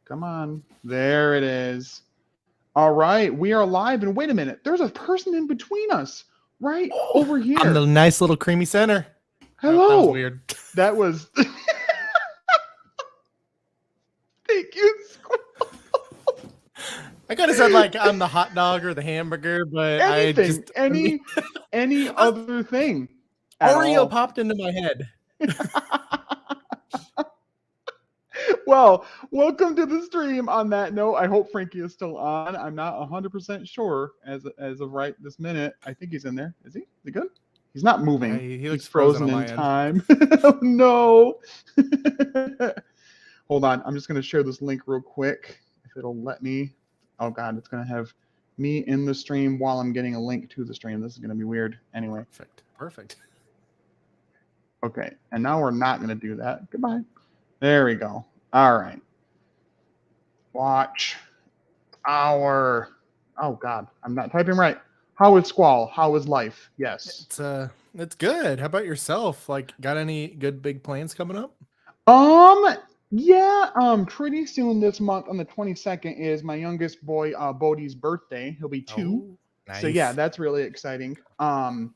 Come on. There it is. All right. We are live. And wait a minute. There's a person in between us right over here. I'm the nice little creamy center. Hello. Oh, that was weird. That was... Thank you. I could have said like I'm the hot dog or the hamburger, but Anything, I just any other thing. Oreo popped into my head. Well, welcome to the stream. On that note, I hope Frankie is still on. I'm not 100% sure as of right this minute. I think he's in there. Is he? Is he good? He's not moving. He looks he's frozen in time. Oh, no. Hold on. I'm just going to share this link real quick. If it'll let me. Oh, God. It's going to have me in the stream while I'm getting a link to the stream. This is going to be weird. Anyway. Perfect. Okay. And now we're not going to do that. Goodbye. There we go. All right. Watch our... Oh, God. I'm not typing right. How is Squall? How is life? Yes. It's good. How about yourself? Like, got any good big plans coming up? Yeah, pretty soon this month on the 22nd is my youngest boy, Bodhi's birthday. He'll be 2. Oh, nice. So yeah, that's really exciting. Gotta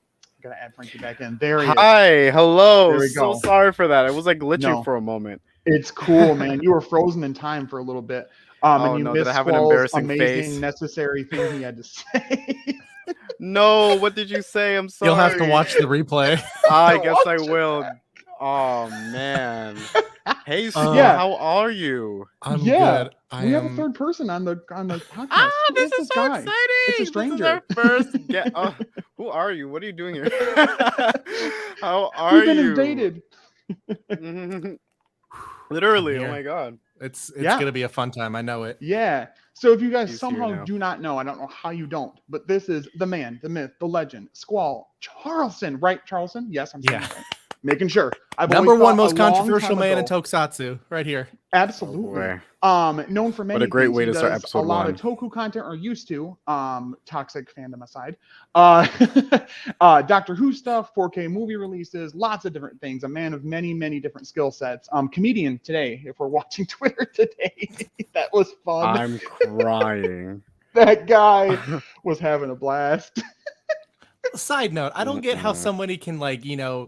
add Frankie back in. There he is. Hi, hello. There we so go. sorry for that. I was like glitching for a moment. It's cool, man. You were frozen in time for a little bit. And you missed Squall's amazing, necessary thing he had to say. No, what did you say? I'm sorry. You'll have to watch the replay. I guess I will. Oh man. Hey, Squall, how are you? I'm good. We have a third person on the podcast. Ah, this is so exciting. It's a stranger. This is our first get. Who are you? What are you doing here? How are We've been you? invaded. Literally. Oh my God. It's gonna be a fun time. I know it. Yeah. So if you guys somehow do not know, I don't know how you don't, but this is the man, the myth, the legend, Squall Charleston, right? Charleston? Yes, I'm saying that. Making sure. Number one most controversial man in Tokusatsu, right here. Absolutely. Known for many. What a great things. way He to start does episode a lot 1. of Toku content, or used to. Toxic fandom aside. Doctor Who stuff, 4K movie releases, lots of different things. A man of many, many different skill sets. Comedian today, if we're watching Twitter today. That was fun. I'm crying. That guy was having a blast. Side note, I don't get how somebody can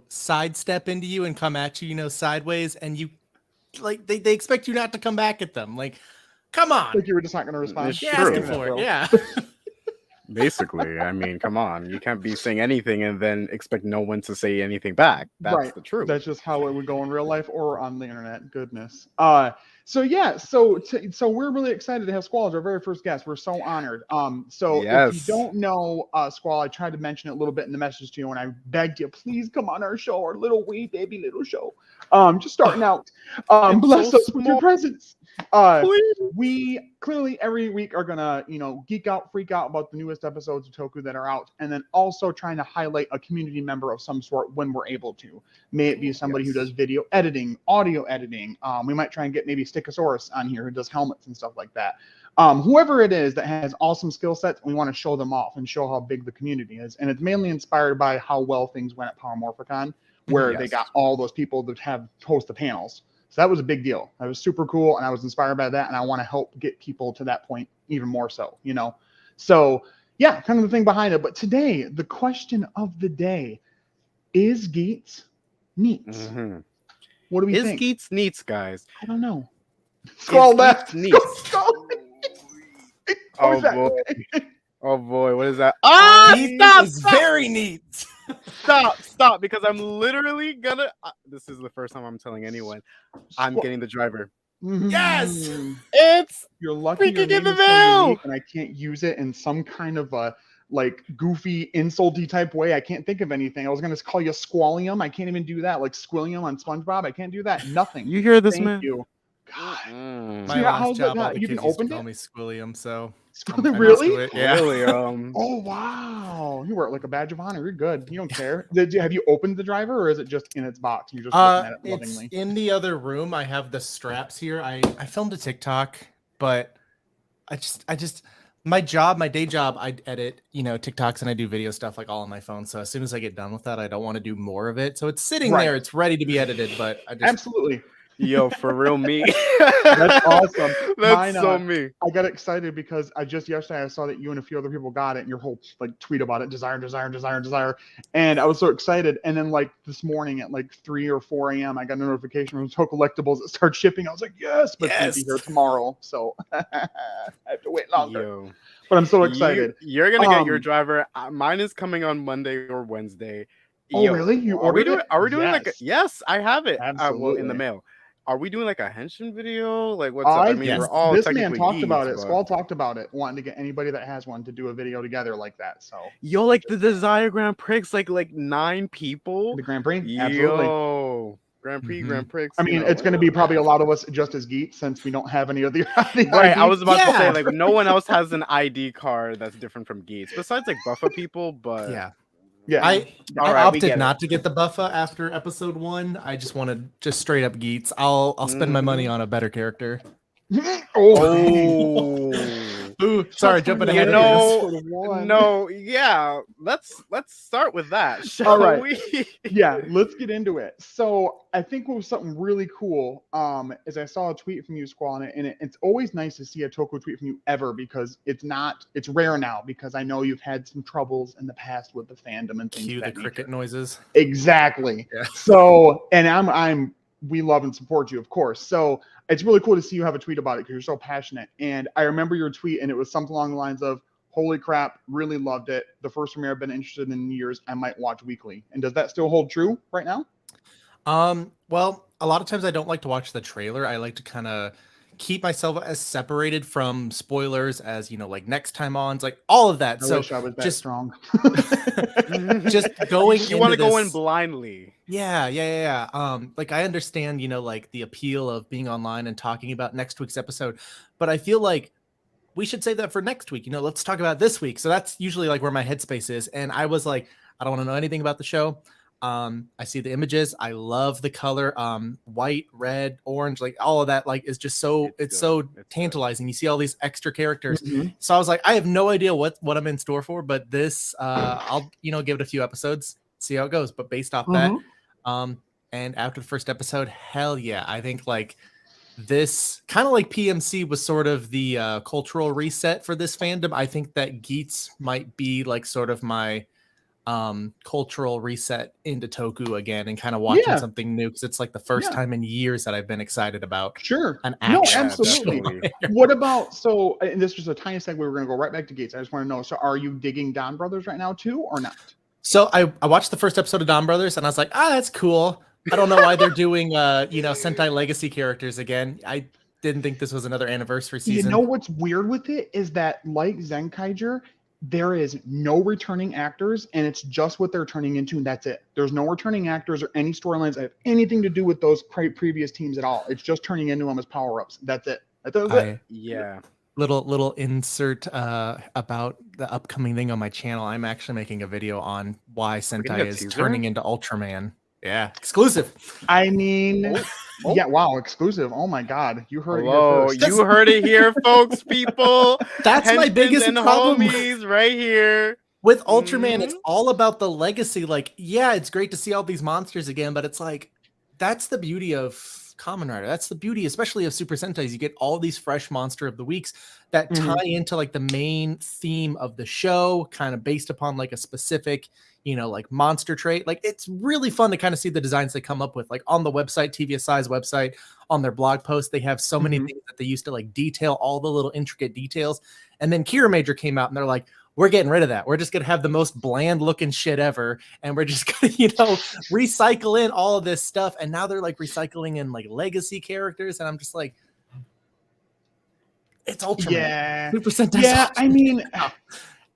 sidestep into you and come at you, sideways, and you they expect you not to come back at them. Like, come on. Like you were just not going to respond. You're asking for it, yeah. Basically, I mean, come on. You can't be saying anything and then expect no one to say anything back. That's the truth. That's just how it would go in real life or on the internet. Goodness. So we're really excited to have Squall as our very first guest. We're so honored. If you don't know Squall, I tried to mention it a little bit in the message to you, and I begged you, please come on our show, our little wee baby little show. Just starting out. Bless us with your presence. We clearly every week are gonna, geek out, freak out about the newest episodes of Toku that are out, and then also trying to highlight a community member of some sort when we're able to. May it be somebody who does video editing, audio editing. We might try and get maybe Stickosaurus on here who does helmets and stuff like that. Whoever it is that has awesome skill sets, we want to show them off and show how big the community is. And it's mainly inspired by how well things went at Power Morphicon, where they got all those people that have host the panels. So that was a big deal. That was super cool, and I was inspired by that, and I want to help get people to that point even more so, So, yeah, kind of the thing behind it. But today, the question of the day, is Geats neats? What do we think? Is Geats neats, guys? I don't know. Squall left. Neats. Oh, boy. Oh, boy. What is that? Stop! Is very neat. Stop, because I'm literally gonna this is the first time I'm telling anyone I'm getting the driver. Yes, it's you're lucky freaking in the mail, and I can't use it in some kind of a goofy insulty type way. I can't think of anything. I was gonna call you Squallium. I can't even do that. Like Squillium on SpongeBob. I can't do that. Nothing. You hear this, Thank man? You. God. My last job, all the kids used to it? Call me Squillium, so really? Yeah. Really? Oh wow! You wear it like a badge of honor. You're good. You don't care. Have you opened the driver, or is it just in its box? You're just looking at it lovingly. It's in the other room. I have the straps here. I filmed a TikTok, but I just my day job, I edit, TikToks, and I do video stuff all on my phone. So as soon as I get done with that, I don't want to do more of it. So it's sitting there. It's ready to be edited, but I just absolutely. Yo, for real, me. That's awesome. That's so me. I got excited because yesterday I saw that you and a few other people got it, and your whole like tweet about it, desire, and I was so excited. And then like this morning at like 3 or 4 a.m., I got a notification from Toe Collectibles that started shipping. I was like, yes, but it's gonna be here tomorrow, so I have to wait longer. Yo. But I'm so excited. You're gonna get your driver. Mine is coming on Monday or Wednesday. Oh, really? You ordered it? Are we doing like yes, I have it. Absolutely. In the mail. Are we doing like a Henshin video? Like what's up? I mean, we're all this technically man talked geeks, about it. but... Squall talked about it, wanting to get anybody that has one to do a video together like that. So yo, like the Desire Grand Prix, like 9 people. The Grand Prix, absolutely. Yo, Grand Prix, Grand Prix. I mean, it's going to be probably a lot of us just as Geats since we don't have any of the right. I was about to say like no one else has an ID card that's different from Geats besides like Buffa people, but yeah. I opted not to get the Buffa after episode 1. I just wanted just straight up Geats. I'll spend my money on a better character. Ooh, sorry, jumping ahead. No, yeah. Let's start with that. Shall we? Yeah, let's get into it. So I think what was something really cool is I saw a tweet from you, Squall, and it's always nice to see a Toku tweet from you ever because it's rare now because I know you've had some troubles in the past with the fandom and things. Cue the cricket noises. Exactly. Yeah. So, and we love and support you, of course. So it's really cool to see you have a tweet about it because you're so passionate. And I remember your tweet, and it was something along the lines of, holy crap, really loved it. The first premiere I've been interested in years. I might watch weekly. And does that still hold true right now? Well, a lot of times I don't like to watch the trailer. I like to kind of keep myself as separated from spoilers as, like next time ons, like all of that. I wish I was that strong. Just going you want to go in blindly. Yeah. Like I understand, like the appeal of being online and talking about next week's episode, but I feel like we should save that for next week. Let's talk about this week. So that's usually like where my headspace is. And I was like, I don't want to know anything about the show. I see the images. I love the color, white, red, orange, like all of that, like is just so it's tantalizing. You see all these extra characters. So I was like, I have no idea what I'm in store for, but this, I'll, give it a few episodes, see how it goes. But based off that, and after the first episode, hell yeah, I think like this kind of like PMC was sort of the cultural reset for this fandom. I think that Geats might be like sort of my cultural reset into Toku again and kind of watching something new because it's like the first time in years that I've been excited about an action. No, absolutely. What about and this is a tiny segue, we're gonna go right back to Geats. I just want to know, so are you digging Don Brothers right now too or not? So I watched the first episode of Don Brothers and I was like, that's cool. I don't know why they're doing Sentai Legacy characters again. I didn't think this was another anniversary season. You know what's weird with it is that like Zenkaiger, there is no returning actors, and it's just what they're turning into, and that's it. There's no returning actors or any storylines that have anything to do with those previous teams at all. It's just turning into them as power-ups. That's it. That's it. Yeah. Little insert about the upcoming thing on my channel. I'm actually making a video on why Sentai is turning into Ultraman. Yeah, exclusive. I mean, yeah, wow, exclusive. Oh my God, you heard it here first. You heard it here, folks, people. That's Henshins my biggest problem homies right here. With Ultraman. It's all about the legacy. Like, yeah, it's great to see all these monsters again, but it's like that's the beauty of Kamen Rider. That's the beauty, especially of Super Sentais. You get all these fresh monster of the weeks that tie into like the main theme of the show, kind of based upon like a specific, like monster trait. Like it's really fun to kind of see the designs they come up with. Like on the website, TVSI's website, on their blog post, they have so many things that they used to like detail all the little intricate details. And then Kira Major came out and they're like, we're getting rid of that. We're just going to have the most bland looking shit ever. And we're just going to, recycle in all of this stuff. And now they're like recycling in like legacy characters. And I'm just like, it's Ultraman. Yeah. Super Sentai. Yeah. I mean,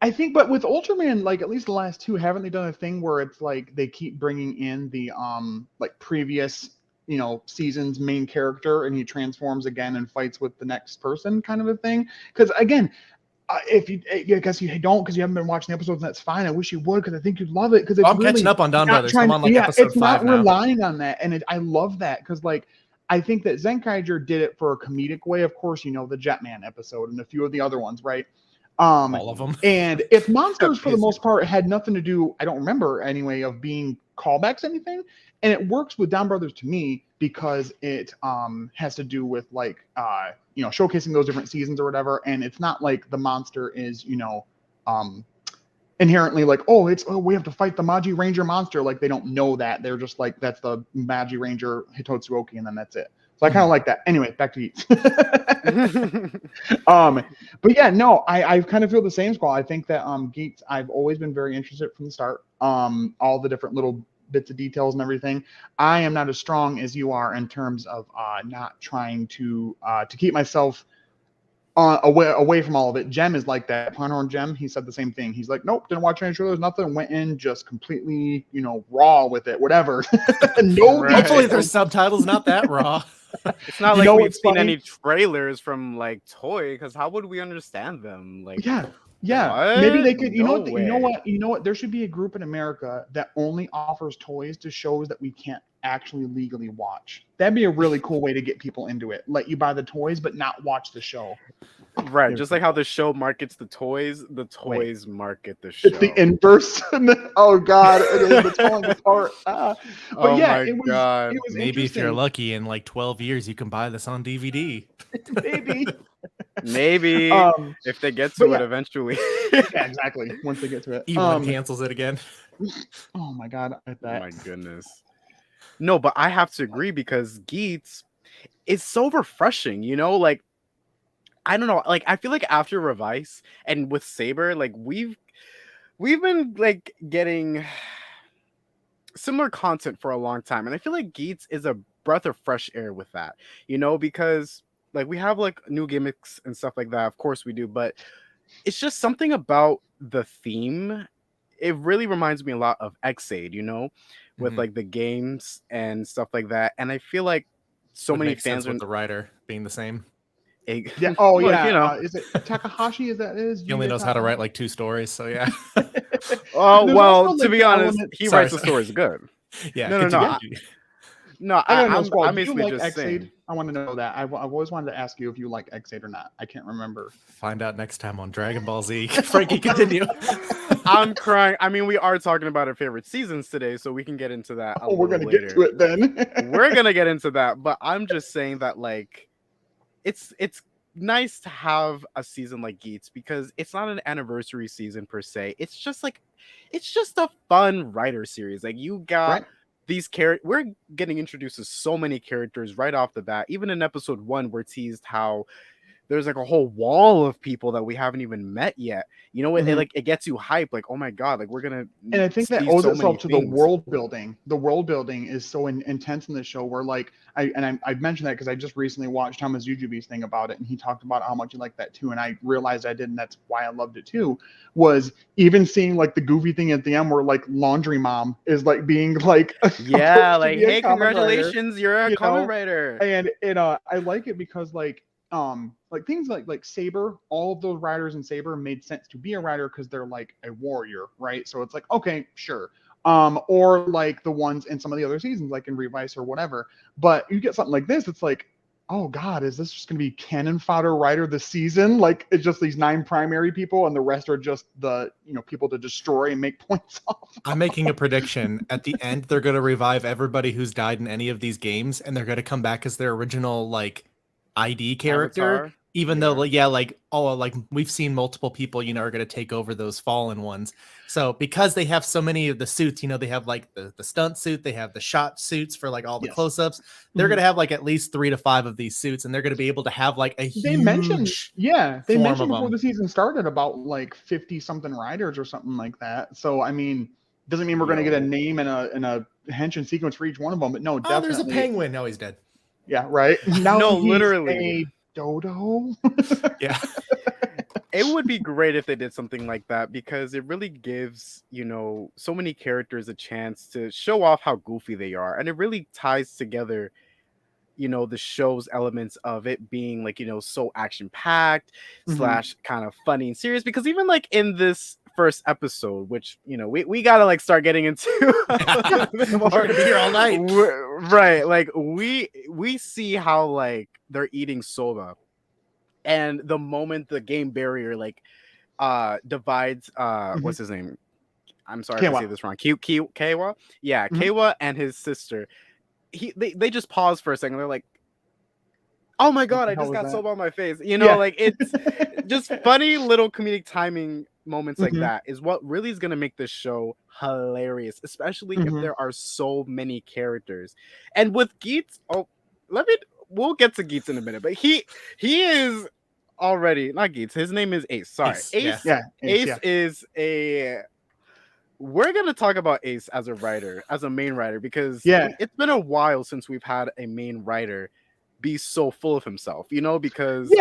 I think, but with Ultraman, like at least the last two, haven't they done a thing where it's like they keep bringing in the like previous season's main character and he transforms again and fights with the next person kind of a thing? Because again, if you, I guess you don't because you haven't been watching the episodes, and that's fine. I wish you would because I think you'd love it. Because I'm catching up on Don Brothers. I'm on like episode 5 it's not now. relying on that, and I love that because like I think that Zenkaiger did it for a comedic way. Of course, the Jetman episode and a few of the other ones, right? All of them. And if monsters for the most part had nothing to do, I don't remember anyway, of being callbacks to anything. and it works with Down Brothers to me because it has to do with like showcasing those different seasons or whatever, and it's not like the monster is inherently like, we have to fight the Magi Ranger monster. Like they don't know that. They're just like, that's the Magi Ranger Hitotsuoki, and then that's it. So I kind of like that. Anyway, back to Geats. But yeah, no, I kind of feel the same, Squall. I think that Geats, I've always been very interested from the start. All the different little bits of details and everything. I am not as strong as you are in terms of not trying to keep myself away from all of it. Jem is like that. Pronghorn Jem, he said the same thing. He's like, nope, didn't watch any trailers, nothing. Went in just completely, raw with it, whatever. Hopefully there's subtitles, not that raw. It's not like we've seen any trailers from like Toy, because how would we understand them? Like, yeah. What? Maybe they could. You know what? There should be a group in America that only offers toys to shows that we can't actually legally watch. That'd be a really cool way to get people into it. Let you buy the toys, but not watch the show. Right, just like how the show markets the toys market the show. It's the inverse. Oh God, it's falling apart. But yeah, it was Maybe if you're lucky, in like 12 years, you can buy this on DVD. Maybe if they get to it eventually. Yeah, exactly. Once they get to it, E1 cancels it again. Oh my God, oh my goodness. No, but I have to agree because Geats is so refreshing. Like. I don't know, like I feel like after Revice and with Saber, like we've been like getting similar content for a long time, and I feel like Geats is a breath of fresh air with that, because like we have like new gimmicks and stuff like that. Of course we do, but it's just something about the theme. It really reminds me a lot of Xaid, with like the games and stuff like that, and I feel like so many fans with the writer being the same. Yeah. Oh, yeah. Is it Takahashi? He only knows how to write like 2 stories, so yeah. Oh well, to be honest, he writes the stories good. Yeah. No. I'm basically just saying. I want to know that. I've always wanted to ask you if you like Xaid or not. I can't remember. Find out next time on Dragon Ball Z. Frankie, continue. I'm crying. I mean, we are talking about our favorite seasons today, so we can get into that. We're gonna get to it then. We're gonna get into that, but I'm just saying that like. It's nice to have a season like Geats because it's not an anniversary season per se. It's just a fun writer series. Like you got these characters. We're getting introduced to so many characters right off the bat. Even in episode 1, we're teased how there's like a whole wall of people that we haven't even met yet. It gets you hype. Like, oh my God, like we're gonna. And I think that owes itself to the world building. The world building is so intense in this show. Where like I've mentioned that because I just recently watched Thomas Ujubi's thing about it, and he talked about how much he liked that too. And I realized I did, and that's why I loved it too. Was even seeing like the goofy thing at the end where like Laundry Mom is like being like like hey, congratulations, you're a comic writer. And I like it because like things like Saber, all of those writers in Saber made sense to be a writer because they're like a warrior, right? So it's like, okay, sure. Or like the ones in some of the other seasons, like in Revice or whatever. But you get something like this, it's like, oh God, is this just gonna be cannon fodder writer this season? Like it's just these 9 primary people and the rest are just the people to destroy and make points off. I'm making a prediction. At the end, they're gonna revive everybody who's died in any of these games, and they're gonna come back as their original like ID character, Avatar. Even though we've seen multiple people are going to take over those fallen ones. So because they have so many of the suits, they have like the stunt suit, they have the shot suits for like all the close-ups. They're going to have like at least 3 to 5 of these suits, and they're going to be able to have like a they mentioned before the season started about like 50 something riders or something like that. So I mean, doesn't mean we're going to get a name and a henshin sequence for each one of them, but no, definitely. There's a penguin. No, he's dead. Yeah, right. Now no, literally a dodo. Yeah. It would be great if they did something like that because it really gives, so many characters a chance to show off how goofy they are. And it really ties together, the show's elements of it being like, so action packed / kind of funny and serious. Because even like in this first episode, which we gotta like start getting into we're gonna be here all night, right? Like we see how like they're eating soba, and the moment the game barrier like divides what's his name, I'm sorry if I say this wrong. Keiwa? Yeah, Keiwa and his sister. They just pause for a second. They're like, oh my god, I just got soap on my face. You know, like it's just funny little comedic timing moments like that is what really is gonna make this show hilarious, especially if there are so many characters. And with Geats, we'll get to Geats in a minute, but he is already not Geats, his name is Ace. Sorry. Ace is a we're gonna talk about Ace as a writer, as a main writer, because it's been a while since we've had a main writer be so full of himself, you know, because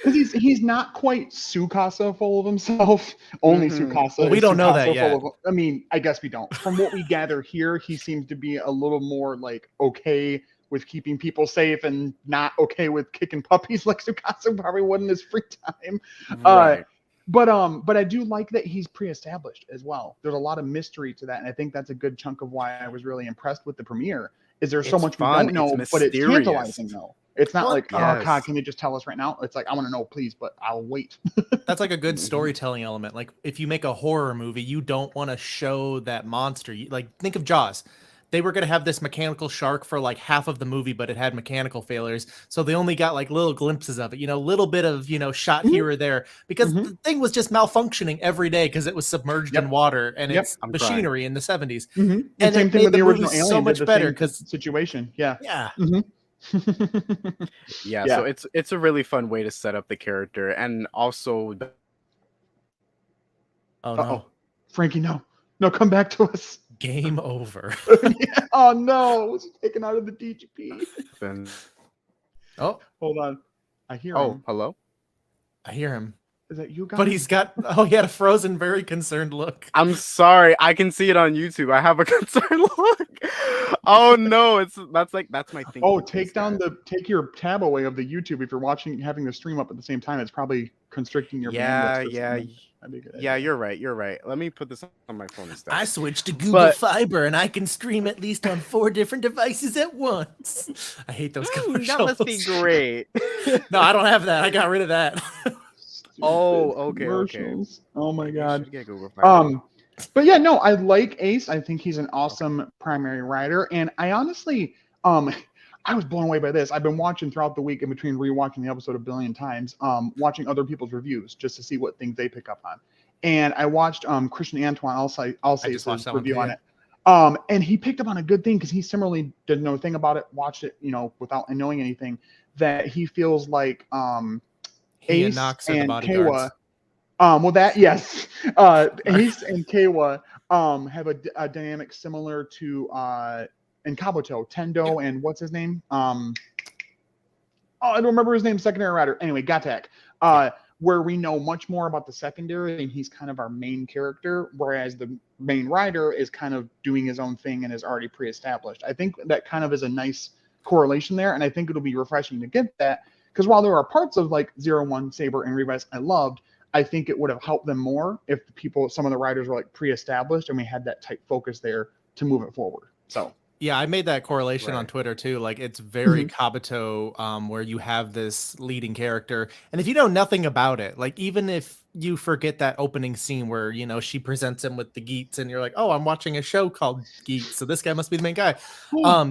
he's not quite Tsukasa full of himself. Only Tsukasa. Well, we don't know that yet. I mean, I guess we don't. From what we gather here, he seems to be a little more like okay with keeping people safe and not okay with kicking puppies like Tsukasa probably would in his free time. Right. But I do like that he's pre-established as well. There's a lot of mystery to that, and I think that's a good chunk of why I was really impressed with the premiere. Is there so much we don't know, but it's tantalizing though. It's not oh God, can you just tell us right now? It's like I want to know, please, but I'll wait. That's like a good storytelling element. Like if you make a horror movie, you don't want to show that monster. Like think of Jaws. They were going to have this mechanical shark for like half of the movie, but it had mechanical failures. So they only got like little glimpses of it, little bit of, shot here or there, because the thing was just malfunctioning every day because it was submerged in water and it's machinery in the 70s. And same thing with the original Alien, so much better because situation. Yeah. So it's a really fun way to set up the character. And also Frankie, no, come back to us. Game over. Oh no, was he taken out of the DGP? Oh, hold on. I hear him. Oh, hello? I hear him. Is that you guys? But he had a frozen, very concerned look. I'm sorry. I can see it on YouTube. I have a concerned look. Oh no, that's my thing. Oh, take your tab away of the YouTube if you're having the stream up at the same time. It's probably constricting your bandwidth. Yeah, you're right. Let me put this on my phone instead. I switched to Google Fiber and I can stream at least on 4 different devices at once. I hate those commercials. That must be great. No, I don't have that. I got rid of that. Okay. Oh my God. But yeah, no, I like Ace. I think he's an awesome primary writer, and I honestly, I was blown away by this. I've been watching throughout the week in between rewatching the episode a billion times, watching other people's reviews just to see what things they pick up on. And I watched Christian Antoine Alsace's review on it. And he picked up on a good thing because he similarly didn't know a thing about it, watched it, without knowing anything, that he feels like Ace and Keiwa. Ace and Keiwa have a dynamic similar to in Kabuto, Tendo, and what's his name? I don't remember his name, secondary writer. Anyway, Gatak. Where we know much more about the secondary, and he's kind of our main character, whereas the main writer is kind of doing his own thing and is already pre-established. I think that kind of is a nice correlation there, and I think it'll be refreshing to get that, because while there are parts of like 01, Saber, and Revise I loved, I think it would have helped them more if some of the writers were like pre-established and we had that tight focus there to move it forward. So yeah, I made that correlation on Twitter too. Like it's very Kabuto, where you have this leading character, and if you know nothing about it, like even if you forget that opening scene where she presents him with the Geats, and you're like, oh, I'm watching a show called Geats, so this guy must be the main guy.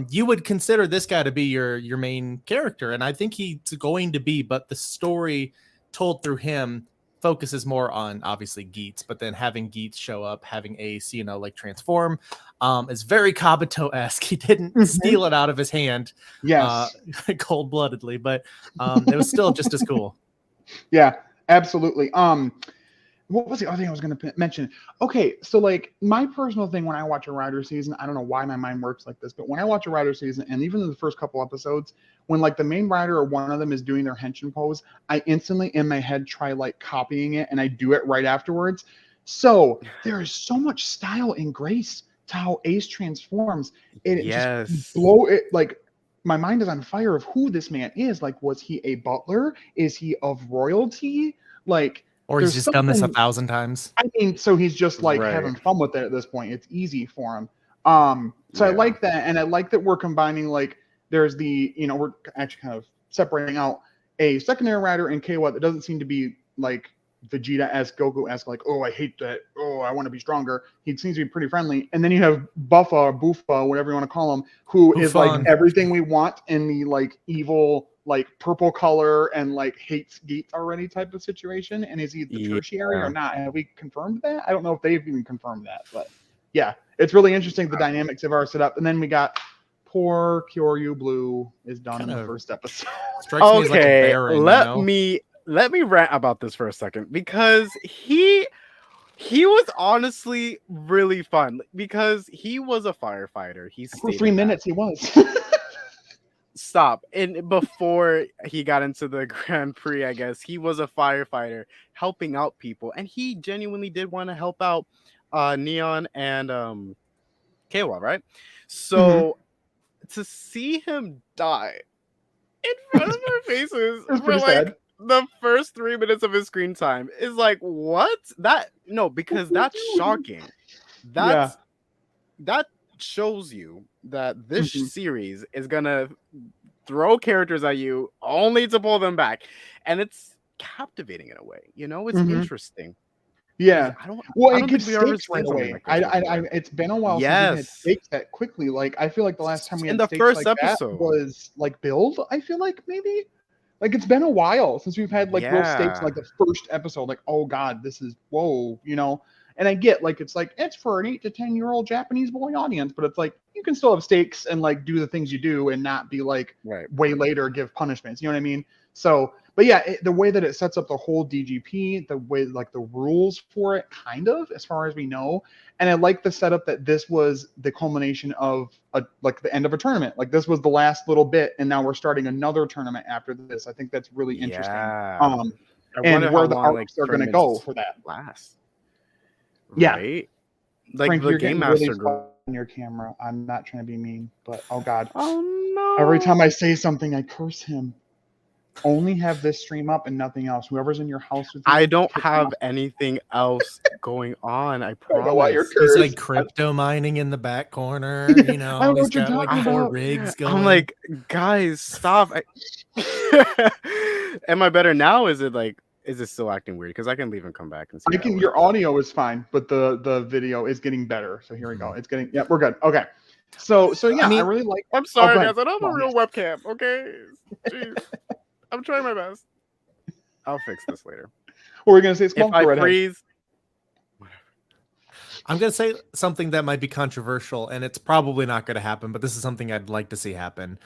You would consider this guy to be your main character, and I think he's going to be, but the story told through him focuses more on obviously Geats, but then having Geats show up, having Ace, transform, is very Kabuto-esque. He didn't steal it out of his hand, cold-bloodedly, but it was still just as cool. Yeah, absolutely. What was the other thing I was going to mention? Okay, so like my personal thing when I watch a Rider season, I don't know why my mind works like this, but when I watch a Rider season, and even in the first couple episodes, when like the main rider or one of them is doing their henshin pose, I instantly in my head try like copying it, and I do it right afterwards. So there is so much style and grace to how Ace transforms. It just blow it like. My mind is on fire of who this man is. Like, was he a butler? Is he of royalty? Like, or he's just done this 1,000 times. I mean, so he's just like having fun with it at this point. It's easy for him. So I like that, and I like that we're combining like there's the we're actually kind of separating out a secondary rider in Keiwa that doesn't seem to be like Vegeta-esque, Goku-esque, like, oh, I hate that. Oh, oh, I want to be stronger. He seems to be pretty friendly. And then you have Buffa, whatever you want to call him, who is like everything we want in the like evil, like purple color and like hates Geats already type of situation. And is he the tertiary or not? Have we confirmed that? I don't know if they've even confirmed that, but yeah, it's really interesting the dynamics of our setup. And then we got poor Kyoryu Blue is done in the first episode. Okay, let me rant about this for a second, because he was honestly really fun, because he was a firefighter. For 3 minutes he was. Stop. And before he got into the Grand Prix, I guess, he was a firefighter helping out people, and he genuinely did want to help out Neon and Kayla, right? So to see him die in front of our faces for like the first 3 minutes of his screen time is like, what? Because that's shocking. That shows you that this series is gonna throw characters at you only to pull them back, and it's captivating in a way. It's interesting. Yeah. I don't it think gets we ever stakes right seen away. something like this It's been a while since we had stakes that quickly. Like I feel like the last time we had in the stakes first like episode that was like Build. I feel like maybe like it's been a while since we've had like real stakes like the first episode. Like, oh god, this is whoa, And I get like it's for an 8 to 10-year-old Japanese boy audience, but it's like you can still have stakes and like do the things you do and not be like way later give punishments. You know what I mean? So, but yeah, the way that it sets up the whole DGP, the way like the rules for it, kind of as far as we know, and I like the setup that this was the culmination of like the end of a tournament. Like this was the last little bit, and now we're starting another tournament after this. I think that's really interesting. And where the arcs are going to go for that last. Yeah, right? Like Frank, the you're game getting master really girl on your camera. I'm not trying to be mean, but oh god, oh no! Every time I say something, I curse him. Only have this stream up and nothing else. Whoever's in your house with you, I don't have anything else going on. I promise. I know why you're cursed. He's like crypto mining in the back corner. I don't know he's what you're got like talking 4 about. rigs going. I'm like, guys, stop. Am I better now? Is it still acting weird? Because I can leave and come back and see. Your audio is fine, but the video is getting better. So here we go. It's getting we're good. Okay. So yeah, I really like. I'm sorry, guys. I don't have a real webcam. Okay. Jeez. I'm trying my best. I'll fix this later. What were we gonna say? If I freeze. I'm gonna say something that might be controversial, and it's probably not gonna happen, but this is something I'd like to see happen.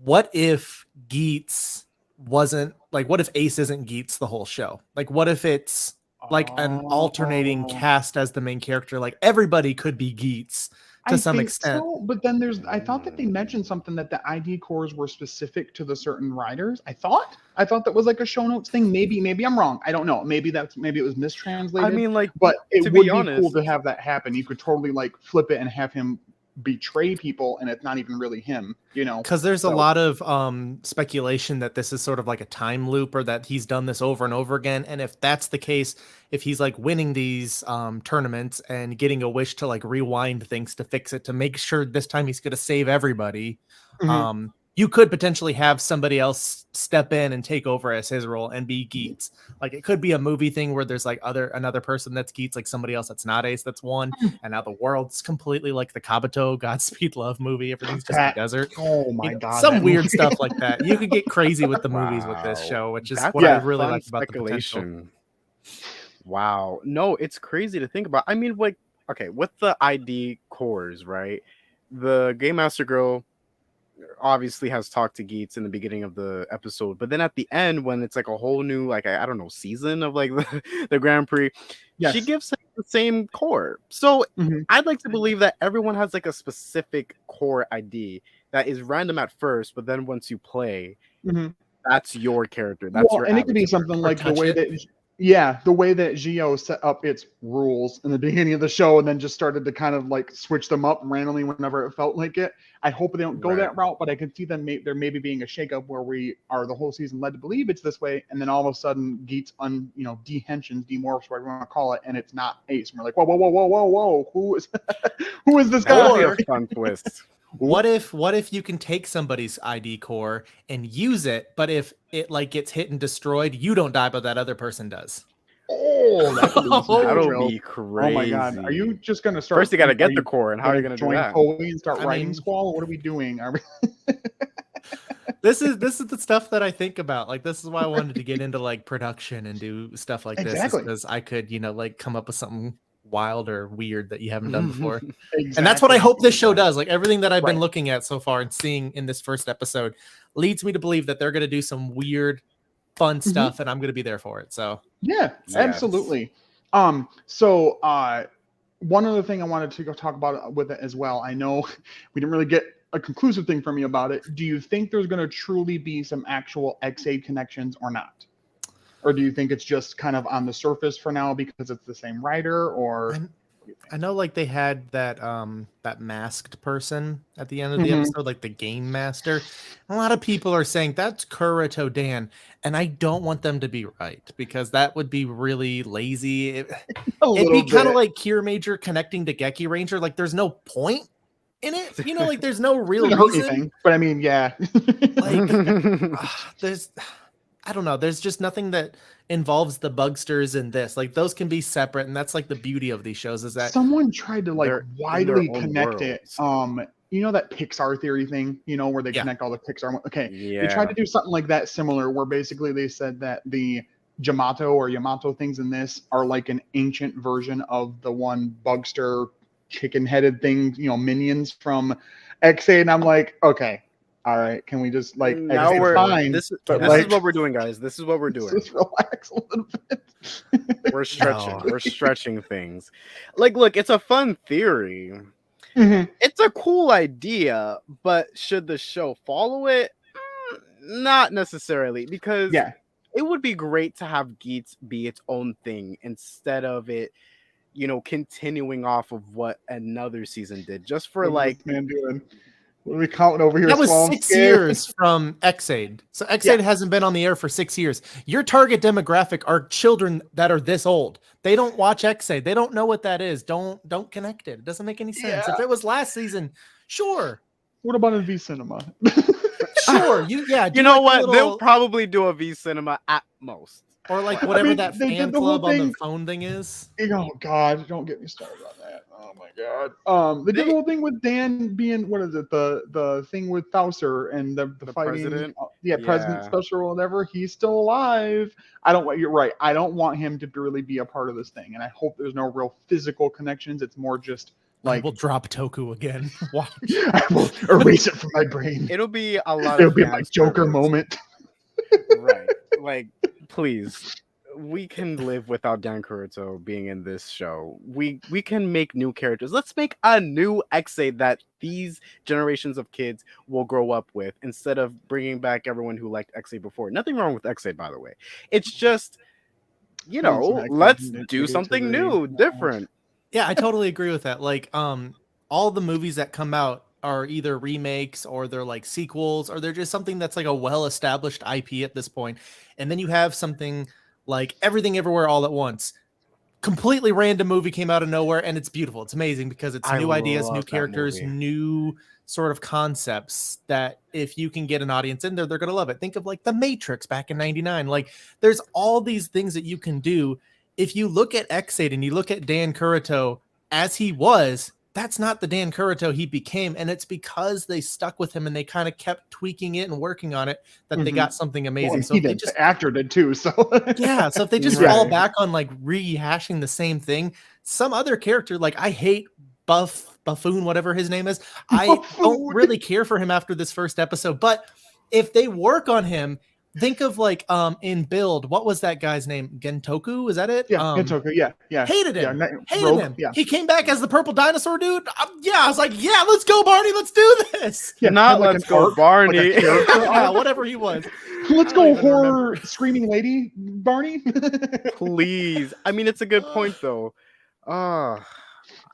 What if Geats wasn't like? What if Ace isn't Geats the whole show? Like, what if it's like an alternating cast as the main character? Like everybody could be Geats to some extent. So, but then I thought that they mentioned something that the ID cores were specific to the certain riders. I thought that was like a show notes thing. Maybe I'm wrong. I don't know. Maybe it was mistranslated. I mean, like, but it would be cool to have that happen. You could totally like flip it and have him betray people, and it's not even really him, because there's a lot of speculation that this is sort of like a time loop, or that he's done this over and over again. And if that's the case, if he's like winning these tournaments and getting a wish to like rewind things to fix it, to make sure this time he's going to save everybody, you could potentially have somebody else step in and take over as his role and be Geats. Like it could be a movie thing where there's like another person that's Geats, like somebody else that's not Ace, that's one. And now the world's completely like the Kabuto Godspeed Love movie. Everything's just a desert. Oh my God. Some weird stuff like that. You could get crazy with the movies with this show, which is what I really like about the potential. Wow. No, it's crazy to think about. I mean, like, okay, with the ID cores, right? The Game Master Girl obviously has talked to Geats in the beginning of the episode, but then at the end, when it's like a whole new, like, I don't know, season of like the Grand Prix, she gives him the same core. So I'd like to believe that everyone has like a specific core ID that is random at first, but then once you play, that's your character. That's your and it could be something like the way that Gio set up its rules in the beginning of the show and then just started to kind of like switch them up randomly whenever it felt like it. I hope they don't go that route, but I can see them there maybe being a shakeup where we are the whole season led to believe it's this way, and then all of a sudden Geats de-henshins, demorphs, whatever you want to call it, and it's not Ace. And we're like, whoa, who is this guy? Fun twist. What if you can take somebody's ID core and use it, but if it like gets hit and destroyed, you don't die, but that other person does? Oh, that'll be crazy. Oh my god, are you just gonna start? First, you got to get the core, and how are you gonna do join that? Toei and start writing Squall? What are we doing? Are we... This is the stuff that I think about. Like, this is why I wanted to get into like production and do stuff like this, because I could, like come up with something wild or weird that you haven't done before. And that's what I hope this show does. Like, everything that I've been looking at so far and seeing in this first episode leads me to believe that they're going to do some weird, fun stuff, and I'm going to be there for it. So yeah, absolutely. So one other thing I wanted to go talk about with it as well. I know we didn't really get a conclusive thing from you about it. Do you think there's going to truly be some actual X8 connections or not? Or do you think it's just kind of on the surface for now because it's the same writer? Or I know like they had that that masked person at the end of the episode, like the game master. A lot of people are saying that's Kurito Dan, and I don't want them to be right, because that would be really lazy. It'd be kind of like Cure Major connecting to Geki Ranger. Like, there's no point in it, like there's no real reason. But I mean, yeah, like I don't know. There's just nothing that involves the Bugsters in this. Like, those can be separate, and that's like the beauty of these shows, is that someone tried to like widely connect it. That Pixar theory thing, where they connect all the Pixar. Okay, they tried to do something like that similar, where basically they said that the Yamato things in this are like an ancient version of the one Bugster chicken-headed thing, minions from X8, and I'm like, okay. All right, can we just like now we're fine? This is what we're doing, guys. This is what we're doing. Just relax a little bit. We're stretching. We're stretching things. Like, look, it's a fun theory. It's a cool idea, but should the show follow it? Not necessarily, because it would be great to have Geats be its own thing instead of it, continuing off of what another season did, just for like. What are we counting over here? That was 6 years from X8. So X8 hasn't been on the air for 6 years. Your target demographic are children that are this old. They don't watch X8. They don't know what that is. Don't connect it. It doesn't make any sense. If it was last season, sure. What about a V Cinema? Sure. You know what? They'll probably do a V Cinema at most. Or like whatever that fan club on the phone thing is. Oh God, don't get me started on that. Oh my God. They did the whole thing with Dan being, what is it, the thing with Thouser and the fighting president. President special or whatever. He's still alive. You're right. I don't want him to really be a part of this thing. And I hope there's no real physical connections. It's more just like, we'll drop Toku again. Watch. I will erase it from my brain. It'll be a lot. It'll be my Joker moment. Right. Like, please, we can live without Dan Kurito being in this show. We can make new characters. Let's make a new X8 that these generations of kids will grow up with, instead of bringing back everyone who liked X8 before. Nothing wrong with X8, by the way. It's just, let's do something new, different. Yeah, I totally agree with that. Like, all the movies that come out are either remakes or they're like sequels, or they're just something that's like a well-established IP at this point. And then you have something like Everything Everywhere All at Once. Completely random movie came out of nowhere, and it's beautiful. It's amazing because it's new ideas, new characters, new sort of concepts that if you can get an audience in there, they're going to love it. Think of like The Matrix back in 99. Like, there's all these things that you can do. If you look at X8 and you look at Dan Kurito as he was, that's not the Dan Kurito he became. And it's because they stuck with him and they kind of kept tweaking it and working on it that they got something amazing. Well, so if the actor did too. So yeah. So if they just fall back on like rehashing the same thing, some other character, like I hate Buffoon, whatever his name is. I don't really care for him after this first episode, but if they work on him, think of like in Build, what was that guy's name? Gentoku, is that it? Yeah, Gentoku. Yeah. Hated him. Hated him. Yeah. He came back as the purple dinosaur dude. I was like, yeah, let's go, Barney. Let's do this. Yeah, not like let's go, Barney. Like yeah, whatever he was. Let's go, horror screaming lady, Barney. Please. I mean, it's a good point though.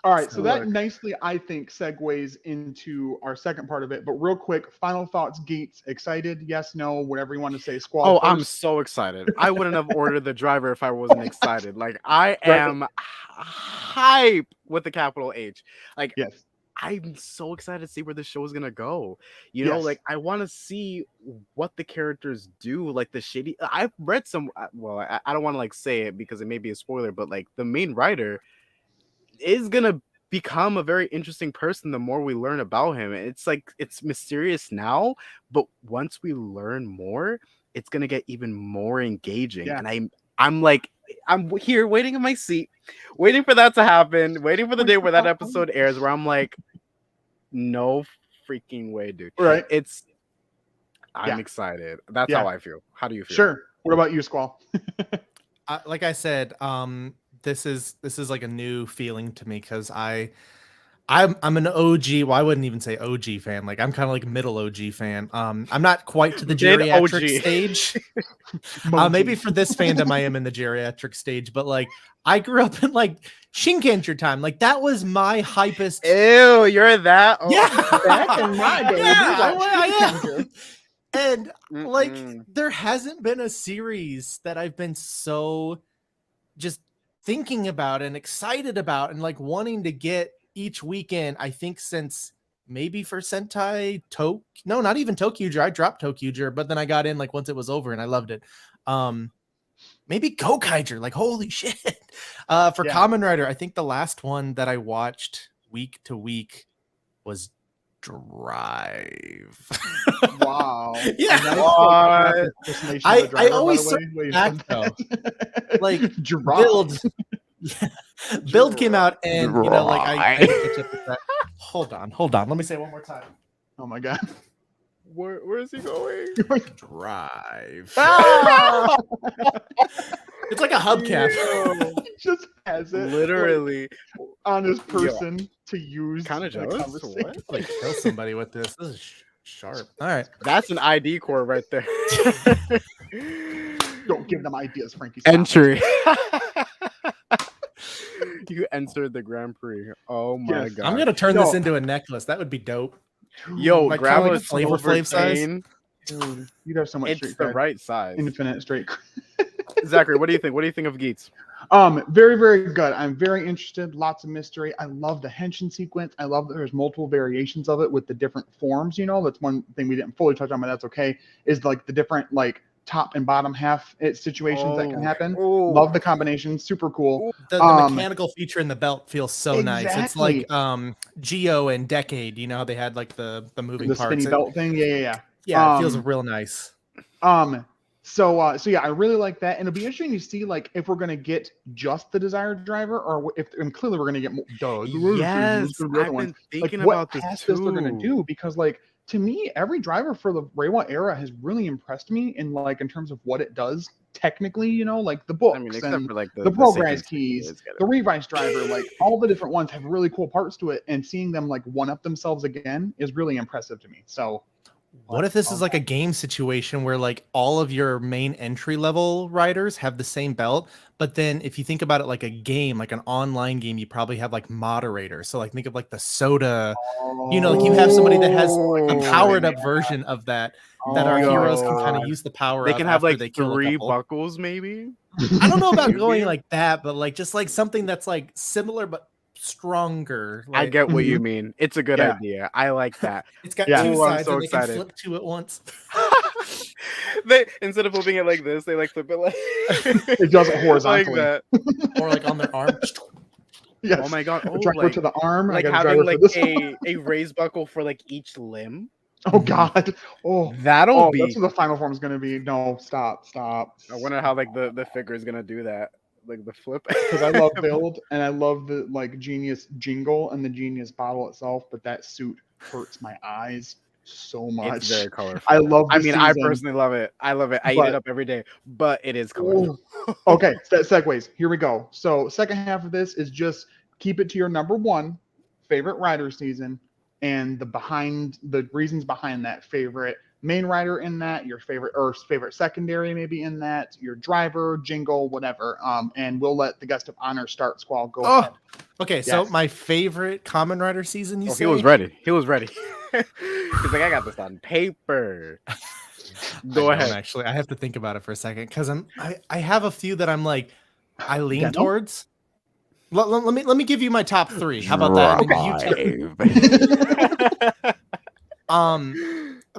All right, so that nicely, I think, segues into our second part of it. But real quick, final thoughts, Geats. Excited? Yes, no, whatever you want to say. Squall. Oh, I'm so excited. I wouldn't have ordered the driver if I wasn't excited. Like, I am hype with the capital H. Like, yes. I'm so excited to see where the show is gonna go. You know, like I want to see what the characters do. Like the shady. I've read some. Well, I don't want to like say it because it may be a spoiler, but like the main writer is gonna become a very interesting person the more we learn about him. It's like it's mysterious now, but once we learn more, it's gonna get even more engaging. And I'm here waiting in my seat, waiting for that to happen, waiting for the day where that episode airs, where I'm like, no freaking way, dude. Right. I'm excited. That's how I feel. How do you feel? Sure. What about you, Squall? Like I said, this is like a new feeling to me because I'm an OG. Well, I wouldn't even say OG fan. Like I'm kind of like middle OG fan. I'm not quite to the geriatric stage. Maybe for this fandom, I am in the geriatric stage. But like I grew up in like Shinkancher time. Like that was my hypest. Ew, you're that. Oh, yeah, back in my day. I am. And like there hasn't been a series that I've been so just thinking about and excited about and like wanting to get each weekend, I think since maybe for Sentai no, not even Tokyuger. I dropped Tokyuger, but then I got in like once it was over and I loved it. Maybe Gokaiger, like holy shit. For Kamen Rider, I think the last one that I watched week to week was Drive. Wow. Yeah. I always back though. Like Build. Build came out and you know like I catch up with that. Hold on. Let me say it one more time. Oh my god. Where is he going? Drive. Ah! It's like a hubcap. Just has it literally like, on his person to use. Kind of jealous. What? Like kill somebody with this. This is sharp. All right, that's an ID core right there. Don't give them ideas, Frankie. Entry. You entered the Grand Prix. Oh my god! I'm gonna turn this into a necklace. That would be dope. Yo, grab a Flavor Flav size. Dude, you'd have so much. It's the right size. Infinite straight. Zachary, what do you think? What do you think of Geats? Very, very good. I'm very interested. Lots of mystery. I love the Henshin sequence. I love that there's multiple variations of it with the different forms. You know, that's one thing we didn't fully touch on, but that's okay. Is like the different like top and bottom half situations that can happen. Love the combination. Super cool. The mechanical feature in the belt feels so nice. It's like Geo and Decade. You know how they had like the moving parts. Spinny belt thing. Yeah. Yeah, it feels real nice. So yeah, I really like that, and it'll be interesting to see like if we're gonna get just the desired driver, or if and clearly we're gonna get more. Yes, I've been thinking about this too. They're gonna do because like to me, every driver for the Reiwa era has really impressed me in like in terms of what it does technically. You know, like the books and for, like, the progress keys, the Revice driver, like all the different ones have really cool parts to it, and seeing them like one up themselves again is really impressive to me. So. What if this is like a game situation where like all of your main entry level riders have the same belt, but then if you think about it like a game, like an online game, you probably have like moderators. So like think of like the soda, you know, like you have somebody that has a powered up version of that our heroes can kind of use the power. They can have like 3 buckles, maybe. I don't know about going like that, but like just like something that's like similar but stronger. Like, I get what you mean. It's a good idea. I like that. It's got 2 sides I'm so and excited. they can flip 2 at once. They instead of flipping it like this, they like flip it like it does it horizontally, like that. Or like on their arm. Yes. Oh my god! Like, to the arm, like having like a raised buckle for like each limb. Oh god! That'll be. That's what the final form is going to be. No, stop. I wonder how like the figure is gonna do that. Like the flip, because I love Build and I love the like Genius jingle and the Genius bottle itself, but that suit hurts my eyes so much. It's very colorful. I love. I mean, I personally love it. I love it. I eat it up every day, but it is colorful. Okay, that segues. Here we go. So second half of this is just keep it to your number 1 favorite rider season and the reasons behind that favorite main rider in that, your favorite secondary maybe in that, your driver, jingle, whatever. And we'll let the guest of honor start. Squall, go ahead. Okay, so my favorite Kamen Rider season, you say? He was ready. He's like, I got this on paper. Go ahead. Actually, I have to think about it for a second because I have a few that I'm like, I lean towards. Let me give you my top 3. How about that?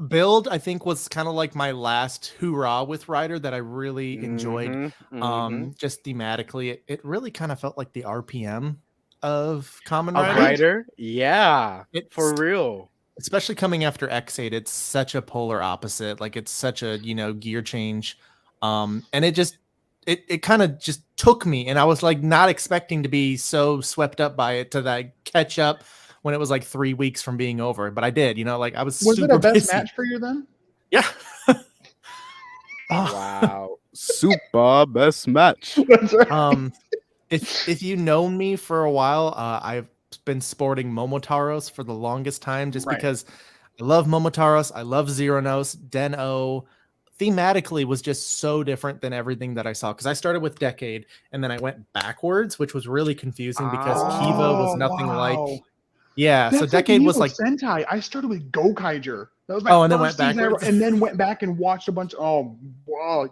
Build, I think, was kind of like my last hoorah with Rider that I really enjoyed. Just thematically, it really kind of felt like the RPM of Kamen Rider. Yeah, for real. Especially coming after X8, it's such a polar opposite. Like it's such a gear change, and it kind of just took me, and I was like not expecting to be so swept up by it to like catch up when it was like 3 weeks from being over, but I did. Like I was super it a best busy. match for you then? Yeah. Wow, super best match. That's right. If you know me for a while, I've been sporting Momotaros for the longest time, just because I love Momotaros. I love Zeronos. Den-O thematically was just so different than everything that I saw, because I started with Decade and then I went backwards, which was really confusing because Kiva was nothing like. Yeah, that's so Decade was like Sentai. I started with Gokaiger. That was my and then went backwards, and then went back and watched a bunch.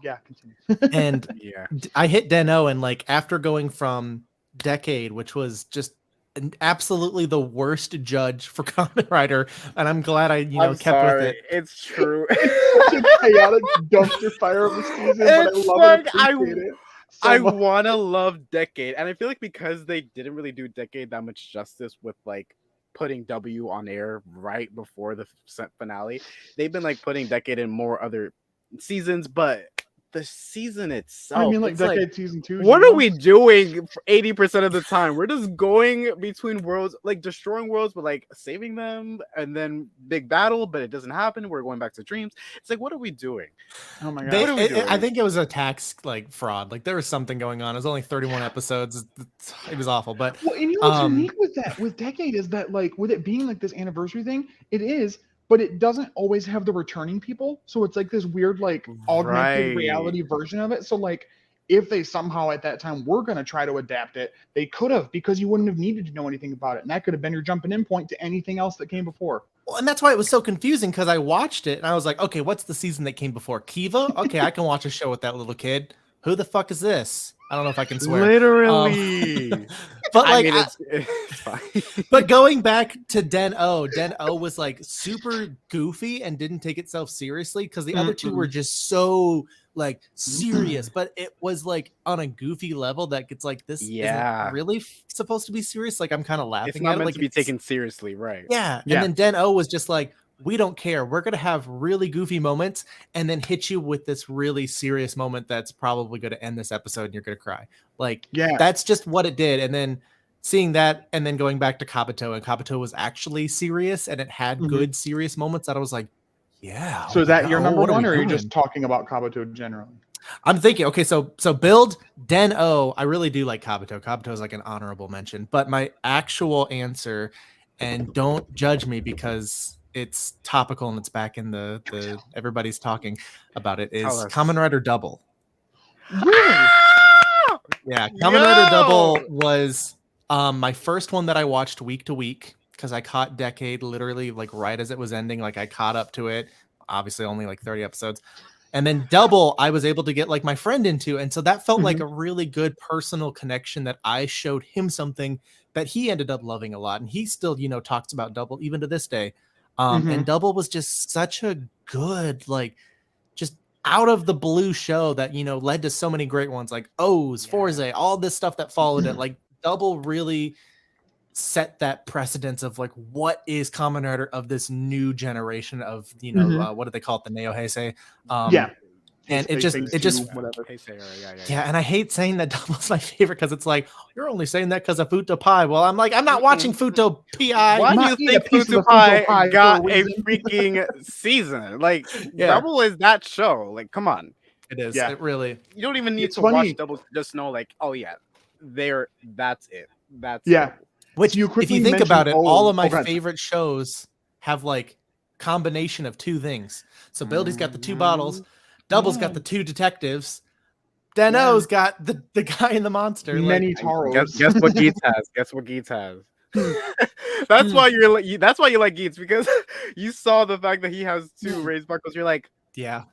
Yeah, continue. And I hit Den-O, and like after going from Decade, which was just absolutely the worst judge for Kamen Rider, and I'm glad I kept with it. It's true. Such a chaotic dumpster fire of a season, but I love it. I want to love Decade, and I feel like because they didn't really do Decade that much justice with like putting W on air right before the finale, they've been like putting Decade in more other seasons, but the season itself, I mean, like Decade season 2. What are we doing 80% of the time? We're just going between worlds, like destroying worlds, but like saving them, and then big battle, but it doesn't happen. We're going back to dreams. It's like, what are we doing? Oh my god! I think it was a tax like fraud. Like there was something going on. It was only 31 episodes. It was awful. But well, and what's unique with Decade is that like with it being like this anniversary thing, it is. But it doesn't always have the returning people. So it's like this weird, like augmented reality version of it. So like if they somehow at that time were going to try to adapt it, they could have, because you wouldn't have needed to know anything about it. And that could have been your jumping in point to anything else that came before. Well, and that's why it was so confusing, because I watched it and I was like, okay, what's the season that came before? Kiva? Okay, I can watch a show with that little kid. Who the fuck is this? I don't know if I can swear. Literally. But like, I mean, it's fine. But going back to Den-O was like super goofy and didn't take itself seriously, because the other two were just so like serious, but it was like on a goofy level that gets like, this isn't really supposed to be serious. Like I'm kind of laughing. It's not at meant it. Like, to be taken seriously, right? Yeah. And then Den-O was just like, we don't care. We're going to have really goofy moments and then hit you with this really serious moment that's probably going to end this episode and you're going to cry. Like, that's just what it did. And then seeing that and then going back to Kabuto, and Kabuto was actually serious and it had good serious moments that I was like, yeah. So is that your number one, or are you just talking about Kabuto generally? I'm thinking, okay, so build Den-O. I really do like Kabuto. Kabuto is like an honorable mention, but my actual answer, and don't judge me because it's topical and it's back in the everybody's talking about it, is Kamen Rider Double. Really? Yeah, Kamen Rider Double was my first one that I watched week to week, because I caught Decade literally like right as it was ending. Like I caught up to it, obviously only like 30 episodes. And then Double, I was able to get like my friend into. And so that felt like a really good personal connection, that I showed him something that he ended up loving a lot. And he still, talks about Double even to this day. And Double was just such a good, like, just out of the blue show that, led to so many great ones like O's, Forze, all this stuff that followed it. Like Double really set that precedence of like, what is Kamen Rider of this new generation of, what do they call it? The Neo Heisei. And it just whatever. And I hate saying that Double's my favorite, because it's like, you're only saying that because of Futo Pi. Well, I'm like, I'm not watching Futo Pi. Why do you think Futo Pi got a freaking season? Like, Double is that show. Like, come on. It is. It really. You don't even need to watch Double to just know, like, oh yeah, that's it. That's Double. Which, if you think about it, all of my favorite shows have like combination of two things. So Buildy's got the 2 bottles. Double's got the 2 detectives. Den-O's got the guy in the monster. Many Taros. Guess what Geats has? Guess what Geats has? That's why you like Geats, because you saw the fact that he has 2 raised buckles. You're like, Yeah.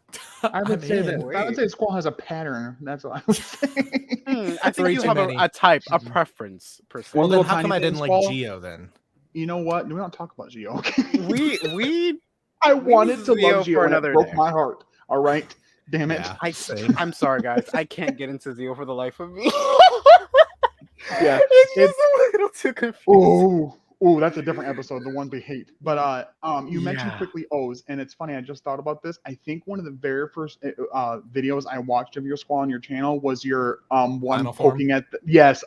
I would say that. Wait. I would say Squall has a pattern. That's what I would say. I think you have a type, a preference per se. Well, then little how come tiny I thing, didn't like Squall? Geo then? You know what? We don't talk about Geo. Okay? we I wanted to Zeo love Geo for and it another broke day. my heart. All right, damn it. Yeah, same. I'm sorry, guys. I can't get into Zeo for the life of me. Yeah, it's just a little too confusing. Oh, that's a different episode, the ones we hate. But you mentioned Yeah. quickly O's, and it's funny. I just thought about this. I think one of the very first videos I watched of your Squall on your channel was your one Final form? poking at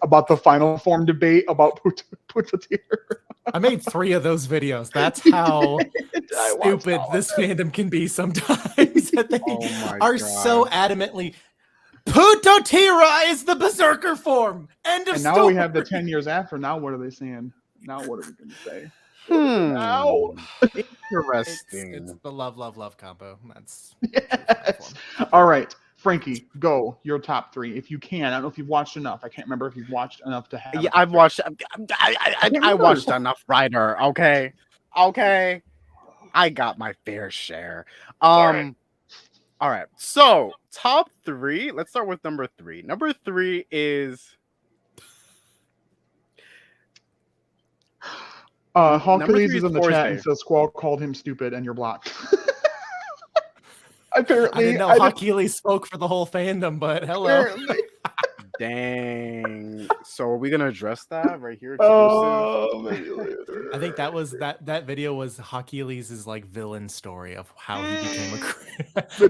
about the final form debate about Putatir. I made 3 of those videos. That's how stupid this fandom can be sometimes. That they are so adamantly Putotira is the berserker form. End of And story. now we have the 10 years after. Now what are they saying? Now what are we going to say? Now Interesting. It's the love combo. That's yes. All right, Frankie, go your top 3 if you can. I don't know if you've watched enough. I can't remember if you've watched enough to have. Yeah, I've watched. I watched enough Rider. Okay. I got my fair share. All right. So top 3. Let's start with number 3. Number 3 is. Hercules is in the chat and says Squall called him stupid and you're blocked. Apparently, I didn't know Hercules spoke for the whole fandom, but hello. Dang. So are we gonna address that right here? Maybe later. I think that was that video was Hercules' like villain story of how he became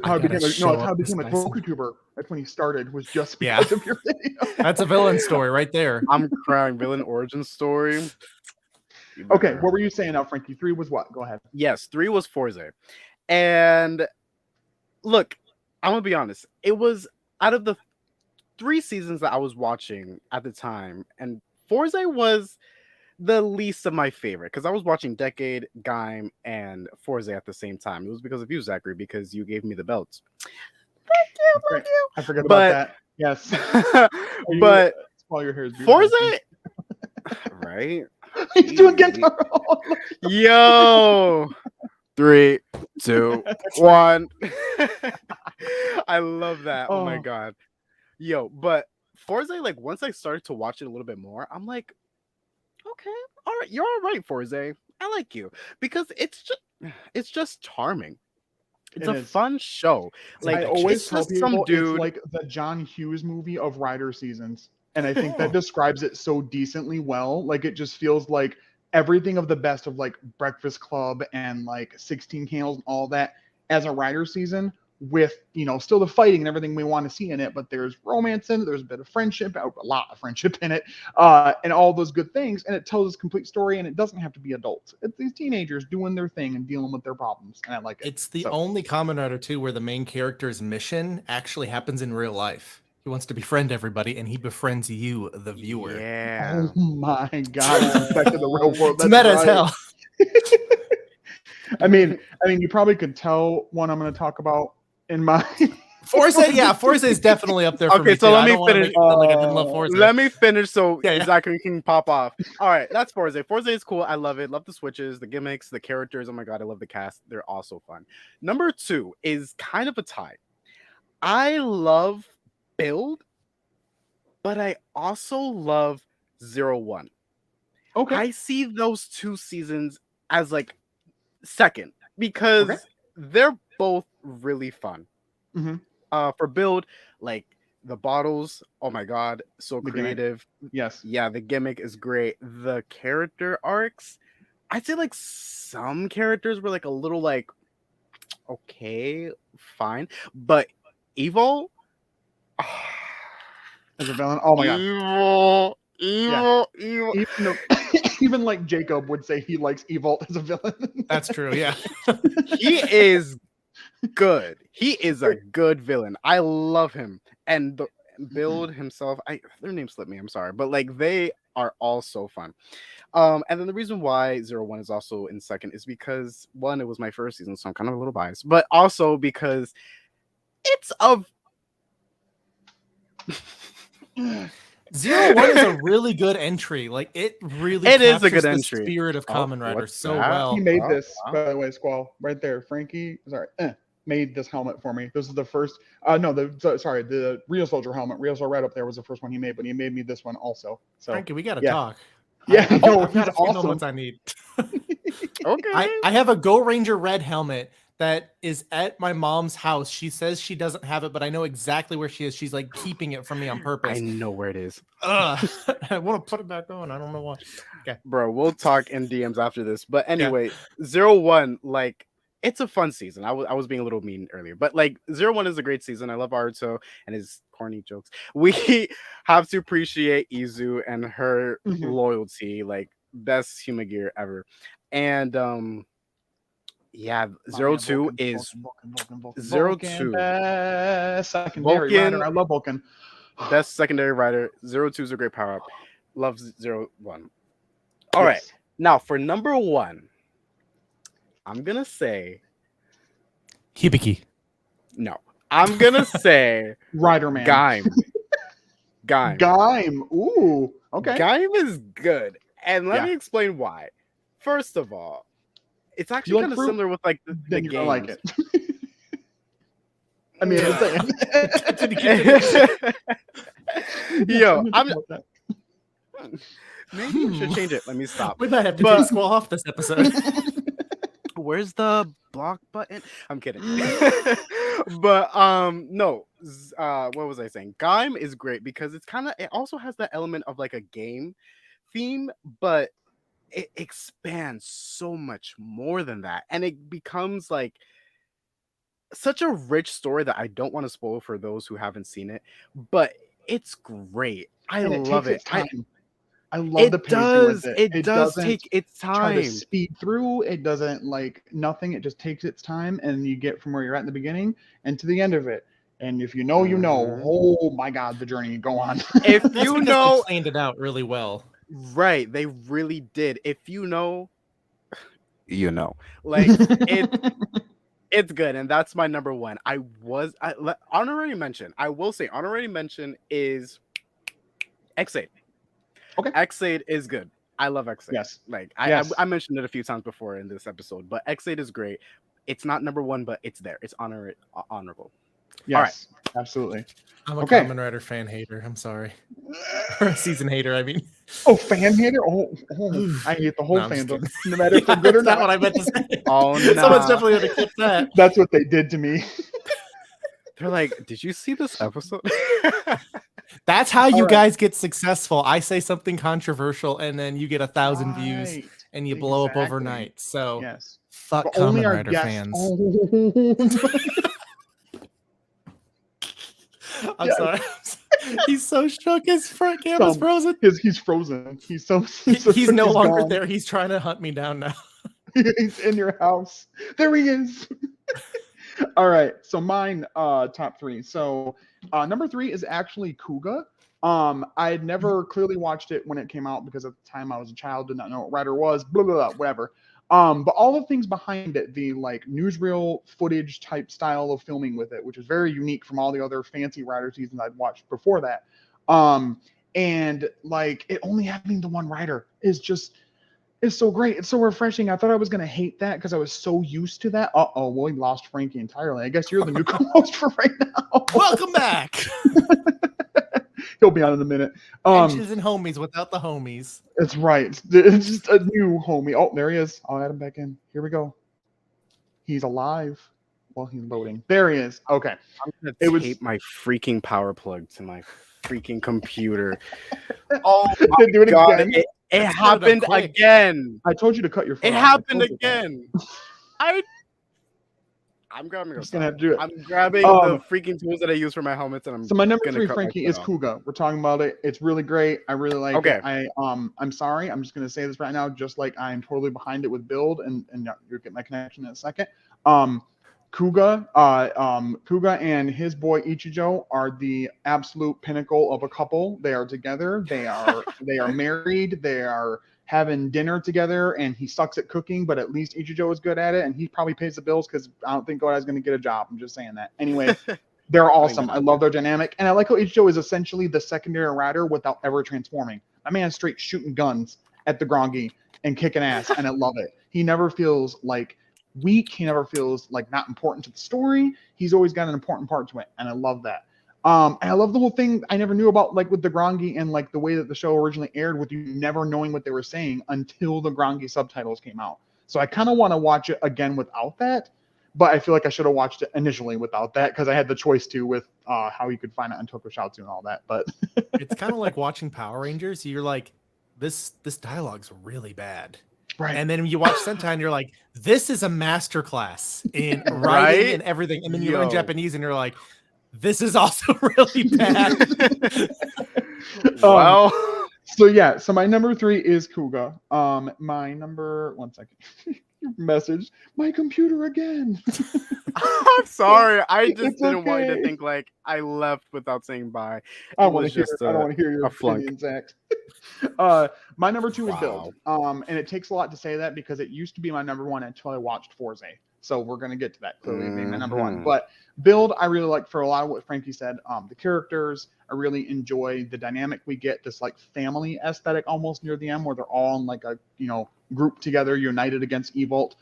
how he became a YouTuber. That's when he started. Was just because of your video. That's a villain story right there. I'm crying. Villain origin story. Okay, what were you saying now, Frankie? 3 was what? Go ahead. Yes, 3 was Forza. And look, I'm gonna be honest. It was out of the 3 seasons that I was watching at the time, and Forza was the least of my favorite because I was watching Decade, Gaim, and Forza at the same time. It was because of you, Zachary, because you gave me the belts. Thank you. I forgot about that. Yes. But while your hair is Forza, right? He's doing guitar. Yo, 3, 2, 1. I love that. Oh my god. Yo, but Forza, like once I started to watch it a little bit more, I'm like, okay, all right, you're all right, Forza. I like you because it's just charming. It's a fun show. Like I always tell people, some dude, it's like the John Hughes movie of Rider seasons. And I think that describes it so decently well. Like it just feels like everything of the best of like Breakfast Club and like 16 Candles and all that as a Rider season with, still the fighting and everything we want to see in it. But there's romance in it. There's a bit of friendship, a lot of friendship in it, and all those good things. And it tells its complete story and it doesn't have to be adults. It's these teenagers doing their thing and dealing with their problems. And I like it. It's the only Kamen Rider too where the main character's mission actually happens in real life. He wants to befriend everybody, and he befriends you, the viewer. Yeah. Oh my god! It's back to the real world. It's meta as hell. I mean, you probably could tell one I'm going to talk about in my. Forza is definitely up there. For me so too. let me finish. I didn't love Forza. Let me finish so Yeah. Zachary can pop off. All right, that's Forza. Forza is cool. I love it. Love the switches, the gimmicks, the characters. Oh my god, I love the cast. They're also fun. Number 2 is kind of a tie. I love Build, but I also love 01. Okay. I see those 2 seasons as like second because they're both really fun. Mm-hmm. For Build, like the bottles, oh my god, so creative. Yes. Yeah, the gimmick is great. The character arcs, I'd say like some characters were like a little like okay, fine, but Evil as a villain, oh my god, evil. Even like Jacob would say he likes Evil as a villain. That's true. Yeah, he is good. He is a good villain. I love him. And the Build himself, their name slipped me. I'm sorry, but like they are all so fun. And then the reason why 01 is also in second is because 1, it was my first season, so I'm kind of a little biased, but also because it's of 01 is a really good entry. Like it is a good entry. The spirit of Kamen Rider so well. He made this, by the way, Squall, right there. Frankie, sorry. made this helmet for me. This is the first. The Real Soldier helmet. Real Soldier right up there was the first one he made, but he made me this one also. So Frankie, we gotta talk. Yeah, I've got he's a few awesome. helmets I need. Okay. I have a Go Ranger red helmet that is at my mom's house. She says she doesn't have it, but I know exactly where she is. She's like keeping it from me on purpose. I know where it is. I want to put it back on. I don't know why. Okay, bro, we'll talk in DMs after this. But anyway, 01, like, it's a fun season. I was being a little mean earlier, but like 01 is a great season. I love Aruto and his corny jokes. We have to appreciate Izu and her loyalty, like best human gear ever. And 02 is Vulcan, secondary rider. I love Vulcan. Best secondary rider. 02 is a great power up. Loves 01. All right. Now for number 1, I'm gonna say Hibiki. No, I'm gonna say Riderman. Gaim. Ooh, okay. Gaim is good, and let me explain why. First of all, it's actually kind of similar with like the game. Games. Like it. I mean, maybe I should change it. Let me stop. We might have to take Squall off this episode. Where's the block button? I'm kidding. But no. What was I saying? Gaim is great because it also has that element of like a game theme, but it expands so much more than that, and it becomes like such a rich story that I don't want to spoil for those who haven't seen it, but it's great. I love it. I love the pacing with it. It does take its time. Try to speed through. It doesn't like nothing. It just takes its time, and you get from where you're at in the beginning and to the end of it. And if you know, you know. Oh my God, the journey you go on. If you know, they planned it out really well. Right, they really did. If you know, you know, like it's good, and that's my number 1. Honorary mention. I will say honorary mention is X8. Okay, X8 is good. I love X8. Yes, like I mentioned it a few times before in this episode, but X8 is great. It's not number 1, but it's there. It's honorable. Yes, all right, absolutely. I'm a Kamen Rider fan hater. I'm sorry. Or a season hater, I mean. Oh, fan hater? Oh I hate the whole fandom. No matter if they're good or not. That's not what I meant to say. Oh, no. Someone's definitely going to clip that. That's what they did to me. They're like, did you see this episode? That's how you guys get successful. I say something controversial, and then you get 1,000 views, and you blow up overnight. So, fuck Kamen Rider fans. I'm sorry. He's so shook. His front camera's frozen. He's frozen. He's no longer gone. There. He's trying to hunt me down now. He's in your house. There he is. All right. So mine, top 3. So number 3 is actually Kuga. I had never clearly watched it when it came out because at the time I was a child, did not know what Rider was. Blah blah blah. Whatever. But all the things behind it, the like newsreel footage type style of filming with it, which is very unique from all the other fancy Rider seasons I'd watched before that. And like it only having the one Rider is so great. It's so refreshing. I thought I was gonna hate that because I was so used to that. Well, we lost Frankie entirely. I guess you're the new co-host for right now. Welcome back. He'll be on in a minute. Henshins and homies without the homies. That's right. It's just a new homie. Oh, there he is. I'll add him back in. Here we go. He's alive. Well, he's loading. There he is. Okay. I'm gonna tape my freaking power plug to my freaking computer. Oh my do it God. Again. It happened again. I told you to cut your phone. It happened again. I'm grabbing. Just gonna have to do it. I'm grabbing the freaking tools that I use for my helmets, and So my number 3, Frankie, is Kuga. We're talking about it. It's really great. I really like it. I'm sorry. I'm just gonna say this right now, just like I'm totally behind it with build, and you'll get my connection in a second. Kuga and his boy Ichijo are the absolute pinnacle of a couple. They are together. They are married. They are having dinner together, and he sucks at cooking, but at least Ichijo is good at it, and he probably pays the bills because I don't think Godai's going to get a job. I'm just saying that. Anyway, they're awesome. I love their dynamic, and I like how Ichijo is essentially the secondary rider without ever transforming. My man is straight shooting guns at the Grongi and kicking ass, and I love it. He never feels like weak. He never feels like not important to the story. He's always got an important part to it, and I love that. And I love the whole thing I never knew about, like with the Grongi and like the way that the show originally aired, with you never knowing what they were saying until the Grongi subtitles came out. So I kind of want to watch it again without that, but I feel like I should have watched it initially without that because I had the choice to with how you could find it on Tokusatsu and all that. But it's kind of like watching Power Rangers. You're like, this dialogue's really bad. Right. And then you watch Sentai and you're like, this is a masterclass in writing and everything. And then you learn Japanese and you're like, this is also really bad. Well, so yeah, so my number 3 is Kuga. My number, one second. Your message, my computer again. I'm sorry. I just didn't want you to think like I left without saying bye. I don't want to hear your opinion, Zach. My number 2 is Build. And it takes a lot to say that because it used to be my number 1 until I watched Forze. So we're going to get to that clearly being my number 1. But Build, I really like, for a lot of what Frankie said. The characters, I really enjoy the dynamic we get, this like family aesthetic almost near the end where they're all in like a, group together, united against Evolt.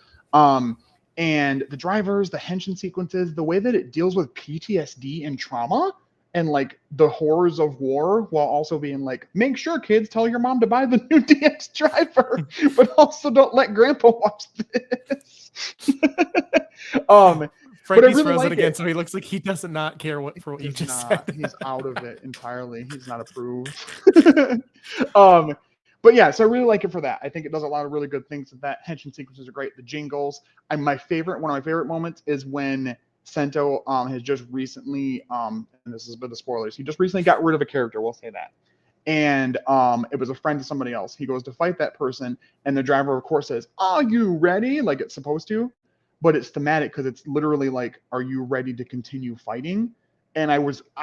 And the drivers, the Henshin sequences, the way that it deals with PTSD and trauma and like the horrors of war while also being like, make sure kids tell your mom to buy the new DX driver, but also don't let grandpa watch this. Frankie's really frozen again, so he looks like he does not care what you just said. He's out of it entirely. He's not approved. But yeah, so I really like it for that. I think it does a lot of really good things with that. Henshin sequences are great. The jingles. One of my favorite moments is when Sento has just recently, and this is a bit of spoilers, he just recently got rid of a character, we'll say that. And it was a friend of somebody else. He goes to fight that person, and the driver, of course, says, "Are you ready?" Like it's supposed to. But it's thematic because it's literally like, are you ready to continue fighting? And I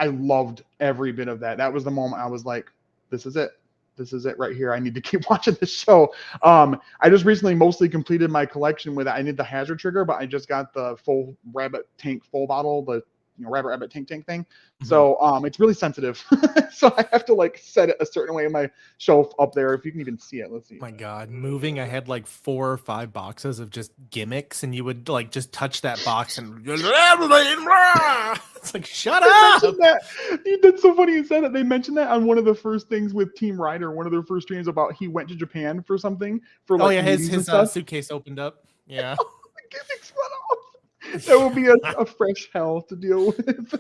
loved every bit of that. That was the moment I was like, this is it. This is it right here. I need to keep watching this show. I just recently mostly completed my collection with it. I need the hazard trigger, but I just got the full rabbit tank full bottle, the rabbit tank thing. Mm-hmm. So it's really sensitive. So I have to like set it a certain way in my shelf up there. If you can even see it, let's see. My God, moving, I had like 4 or 5 boxes of just gimmicks, and you would like just touch that box and it's like, shut up. That's so funny you said it. They mentioned that on one of the first things with Team Rider, one of their first streams about he went to Japan for something for like his suitcase opened up. Yeah. The gimmicks went off. That would be a fresh hell to deal with.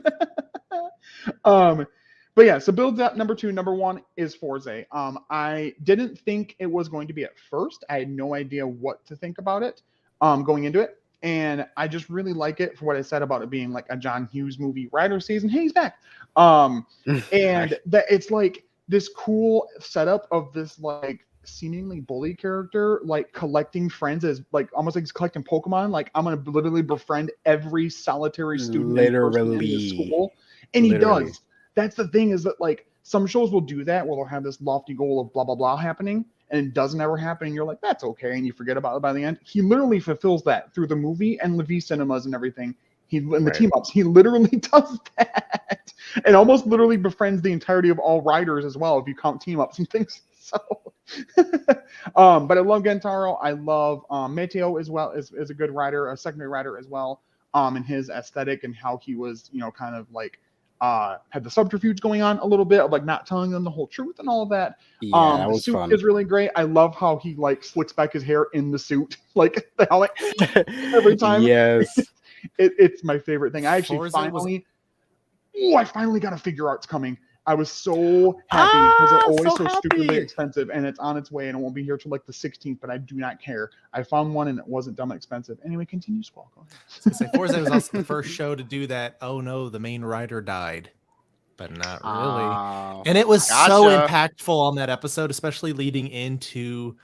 But yeah, so Build's out number 2. Number 1 is Forze. I didn't think it was going to be at first. I had no idea what to think about it going into it. And I just really like it for what I said about it being like a John Hughes movie. Rider season, hey, he's back. And that it's like this cool setup of this like seemingly bully character like collecting friends as like almost like he's collecting Pokemon. Like I'm gonna literally befriend every solitary student in the school, and he does. That's the thing, is that like some shows will do that where they'll have this lofty goal of blah blah blah happening, and it doesn't ever happen, and you're like, that's okay, and you forget about it by the end. He literally fulfills that through the movie and Levi cinemas and everything. The team ups, he literally does that, and almost literally befriends the entirety of all riders as well if you count team ups and things. So, but I love Gentaro. I love Meteo as well is a good rider, a secondary rider as well. And his aesthetic and how he was, kind of like had the subterfuge going on a little bit of like not telling them the whole truth and all of that. Yeah, that was the suit fun. Is really great. I love how he like slicks back his hair in the suit, like the helmet every time. Yes. It's my favorite thing. I actually finally got a figure arts coming. I was so happy because they're always so stupidly expensive, and it's on its way, and it won't be here till like the 16th, but I do not care. I found one and it wasn't dumb expensive. Anyway, continue, Squall. Go ahead. Forza was also the first show to do that. Oh no, the main rider died, but not really. And it was so impactful on that episode, especially leading into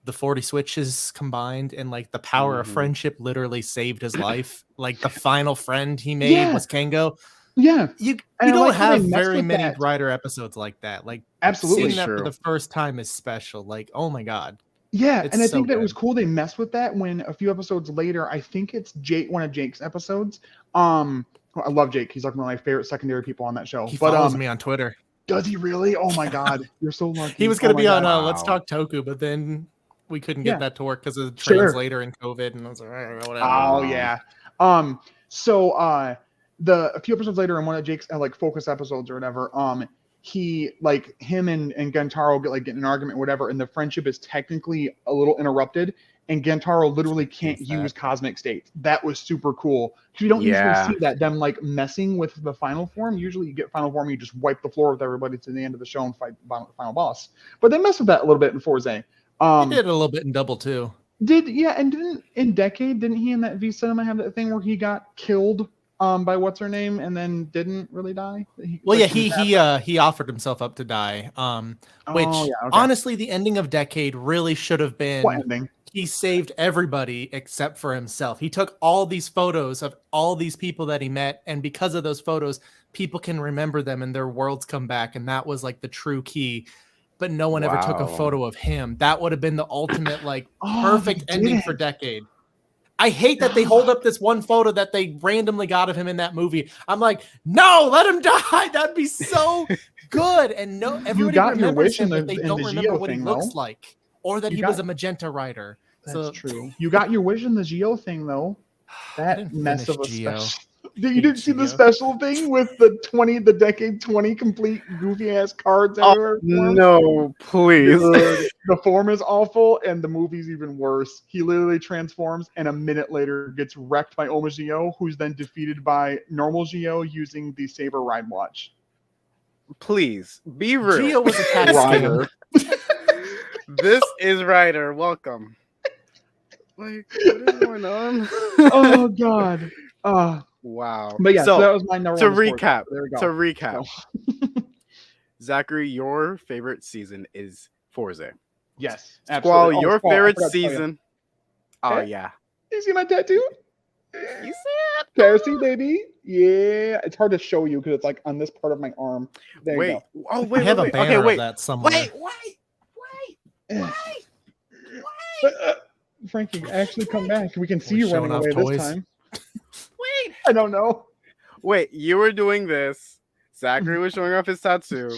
the 40 switches combined, and like the power of friendship literally saved his life. Like the final friend he made was Kengo. Yeah, you don't have very many rider episodes like that. Like absolutely seeing that for the first time is special. Like, oh my God. Yeah, and I think that was cool. They messed with that when a few episodes later, I think it's one of Jake's episodes. I love Jake. He's like one of my favorite secondary people on that show. He follows me on Twitter. Does he really? Oh my God, you're so lucky. He was going to be on Let's Talk Toku, but then we couldn't get that to work because of the translator and COVID, and I was like, whatever. Oh yeah. So a few episodes later in one of Jake's like focus episodes or whatever, he like him and Gentaro get in an argument or whatever, and the friendship is technically a little interrupted, and Gentaro literally can't use cosmic states. That was super cool. You don't usually see that, them like messing with the final form. Usually you get final form, you just wipe the floor with everybody to the end of the show and fight the final boss. But they messed with that a little bit in Forze. They did a little bit in Double too. And didn't in Decade, didn't he in that V Cinema have that thing where he got killed by what's her name and then didn't really die? He offered himself up to die. Honestly, the ending of Decade really should have been what ending? He saved everybody except for himself. He took all these photos of all these people that he met, and because of those photos, people can remember them and their worlds come back, and that was like the true key. But no one ever took a photo of him. That would have been the ultimate like perfect ending for Decade. I hate that they hold up this one photo that they randomly got of him in that movie. I'm like, no, let him die. That'd be so good. And no, everybody remembers him, but they don't remember what he looks like, or that he was a magenta rider. That's true. You got your wish in the Geo thing though. That mess of a special. You didn't see the special thing with the Decade 20 complete goofy ass cards everywhere? No, please. The form is awful and the movie's even worse. He literally transforms and a minute later gets wrecked by Oma Geo, who's then defeated by normal Geo using the Saber Ride Watch. Please, be real. Geo was a cat Ryder. This is Ryder. Welcome. Like, what is going on? Oh God. Wow. But yeah, so that was my number one. Recap. There we go. To recap. Zachary, your favorite season is Forze. Yes. Squall, your favorite season. Oh yeah. You see my tattoo? You see it? Pharisee, baby. Yeah. It's hard to show you because it's like on this part of my arm. There you go. Oh wait. I have a banner of that somewhere. Wait. Frankie, actually come back. We can see you running away this time. Wait. I don't know. Wait, you were doing this. Zachary was showing off his tattoo,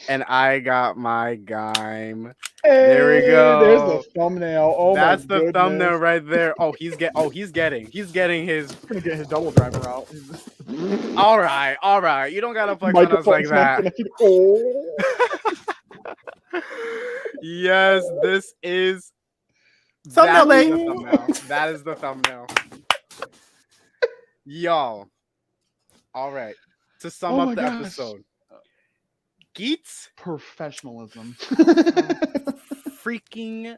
and I got my Gaim. Hey, there we go. There's the thumbnail. Oh, that's my the thumbnail right there. Oh, he's getting his. He's gonna get his double driver out. All right. You don't gotta flex on us like that. Oh. Yes, this is thumbnail. That is the thumbnail. Y'all. All right. To sum up the episode. Geats. Professionalism. Freaking.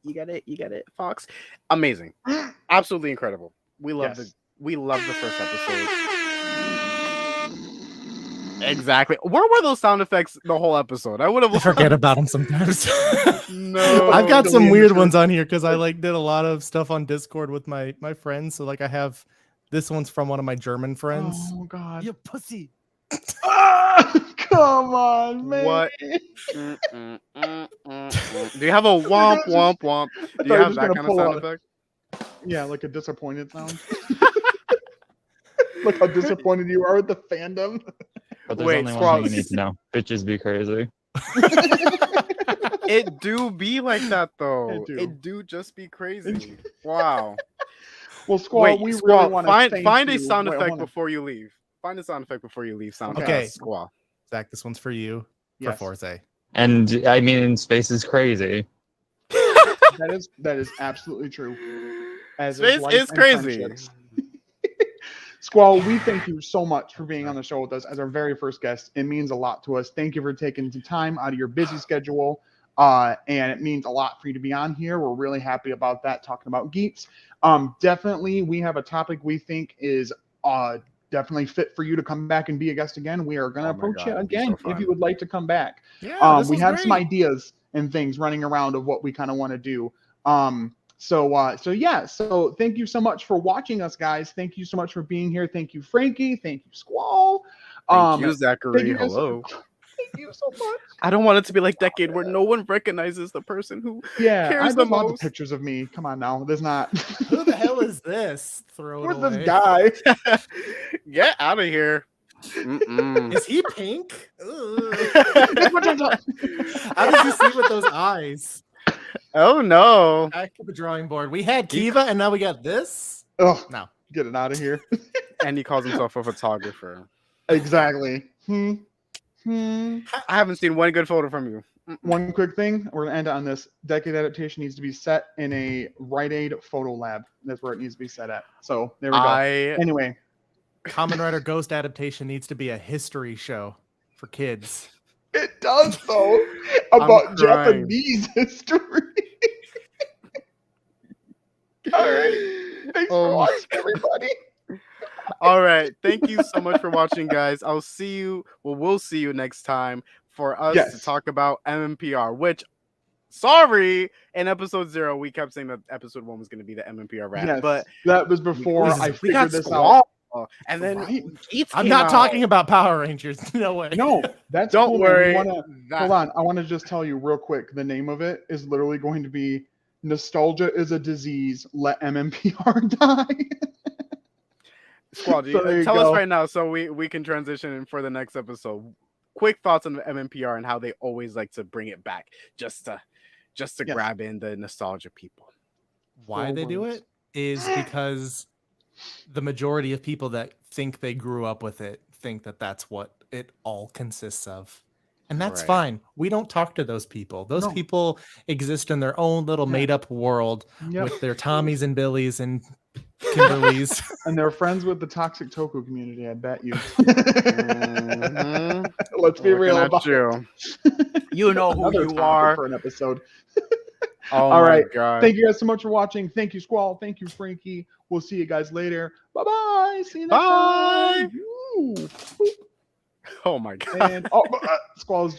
You got it, Fox. Amazing. Absolutely incredible. We love the first episode. Exactly. Where were those sound effects the whole episode? I would have forget about them sometimes. No, I've got some weird ones on here because I like did a lot of stuff on Discord with my friends. So like I have this one's from one of my German friends. Oh God, you pussy! Come on, man. What? Do you have a womp womp womp? Do you have that kind of sound effect? Yeah, like a disappointed sound. Look how disappointed you are with the fandom. But there's only one thing you need to know. Bitches be crazy. It do be like that though. It do just be crazy. Wow. Well, Squall, we really want to find a sound effect before you leave. Find a sound effect before you leave. Okay, Squall. Zach, this one's for you. For Forze. And I mean, space is crazy. That is absolutely true. Space is crazy. Squall, we thank you so much for being on the show with us as our very first guest. It means a lot to us. Thank you for taking some time out of your busy schedule. And it means a lot for you to be on here. We're really happy about that, talking about Geats. Definitely, we have a topic we think is definitely fit for you to come back and be a guest again. We are going to approach you again if you would like to come back. Yeah, we have some ideas and things running around of what we kind of want to do. So thank you so much for watching us, guys. Thank you so much for being here. Thank you, Frankie. Thank you, Squall. Thank you, Zachary. Hello. Thank you so much. I don't want it to be like Decade where no one recognizes the person who cares the most. The pictures of me. Come on now. There's not. Who the hell is this? Where's this guy? Get out of here. Is he pink? How does he see with those eyes? Oh no! Back to the drawing board. We had Kiva, and now we got this. Oh No, get it out of here. And he calls himself a photographer. Exactly. I haven't seen one good photo from you. One quick thing, we're gonna end on this. Decade adaptation needs to be set in a Rite Aid photo lab. That's where it needs to be set at. So there we go. Anyway, Kamen Rider Ghost adaptation needs to be a history show for kids. it does though about Japanese history. All right. Thanks for watching, everybody. All right. Thank you so much for watching, guys. We'll see you next time for us to talk about MMPR, which, sorry, in episode 0, we kept saying that episode 1 was going to be the MMPR rap, but that was before I figured this Squall, out. And then Geats I'm not talking about Power Rangers. No way. No, that's don't cool, worry. Hold on. I want to just tell you real quick. The name of it is literally going to be "Nostalgia is a Disease. Let MMPR Die." Squall, tell us right now so we can transition for the next episode. Quick thoughts on the MMPR and how they always like to bring it back just to grab in the nostalgia people. Why they do it is because the majority of people that think they grew up with it think that that's what it all consists of. And that's fine. We don't talk to those people. Those people exist in their own little made-up world with their Tommies and Billies and Kimberlys. And they're friends with the toxic Toku community, I bet you. Let's be real about it. You know who you are. For an episode. All right. God. Thank you guys so much for watching. Thank you, Squall. Thank you, Frankie. We'll see you guys later. Bye-bye. See you next time. Oh my God. And, Squall's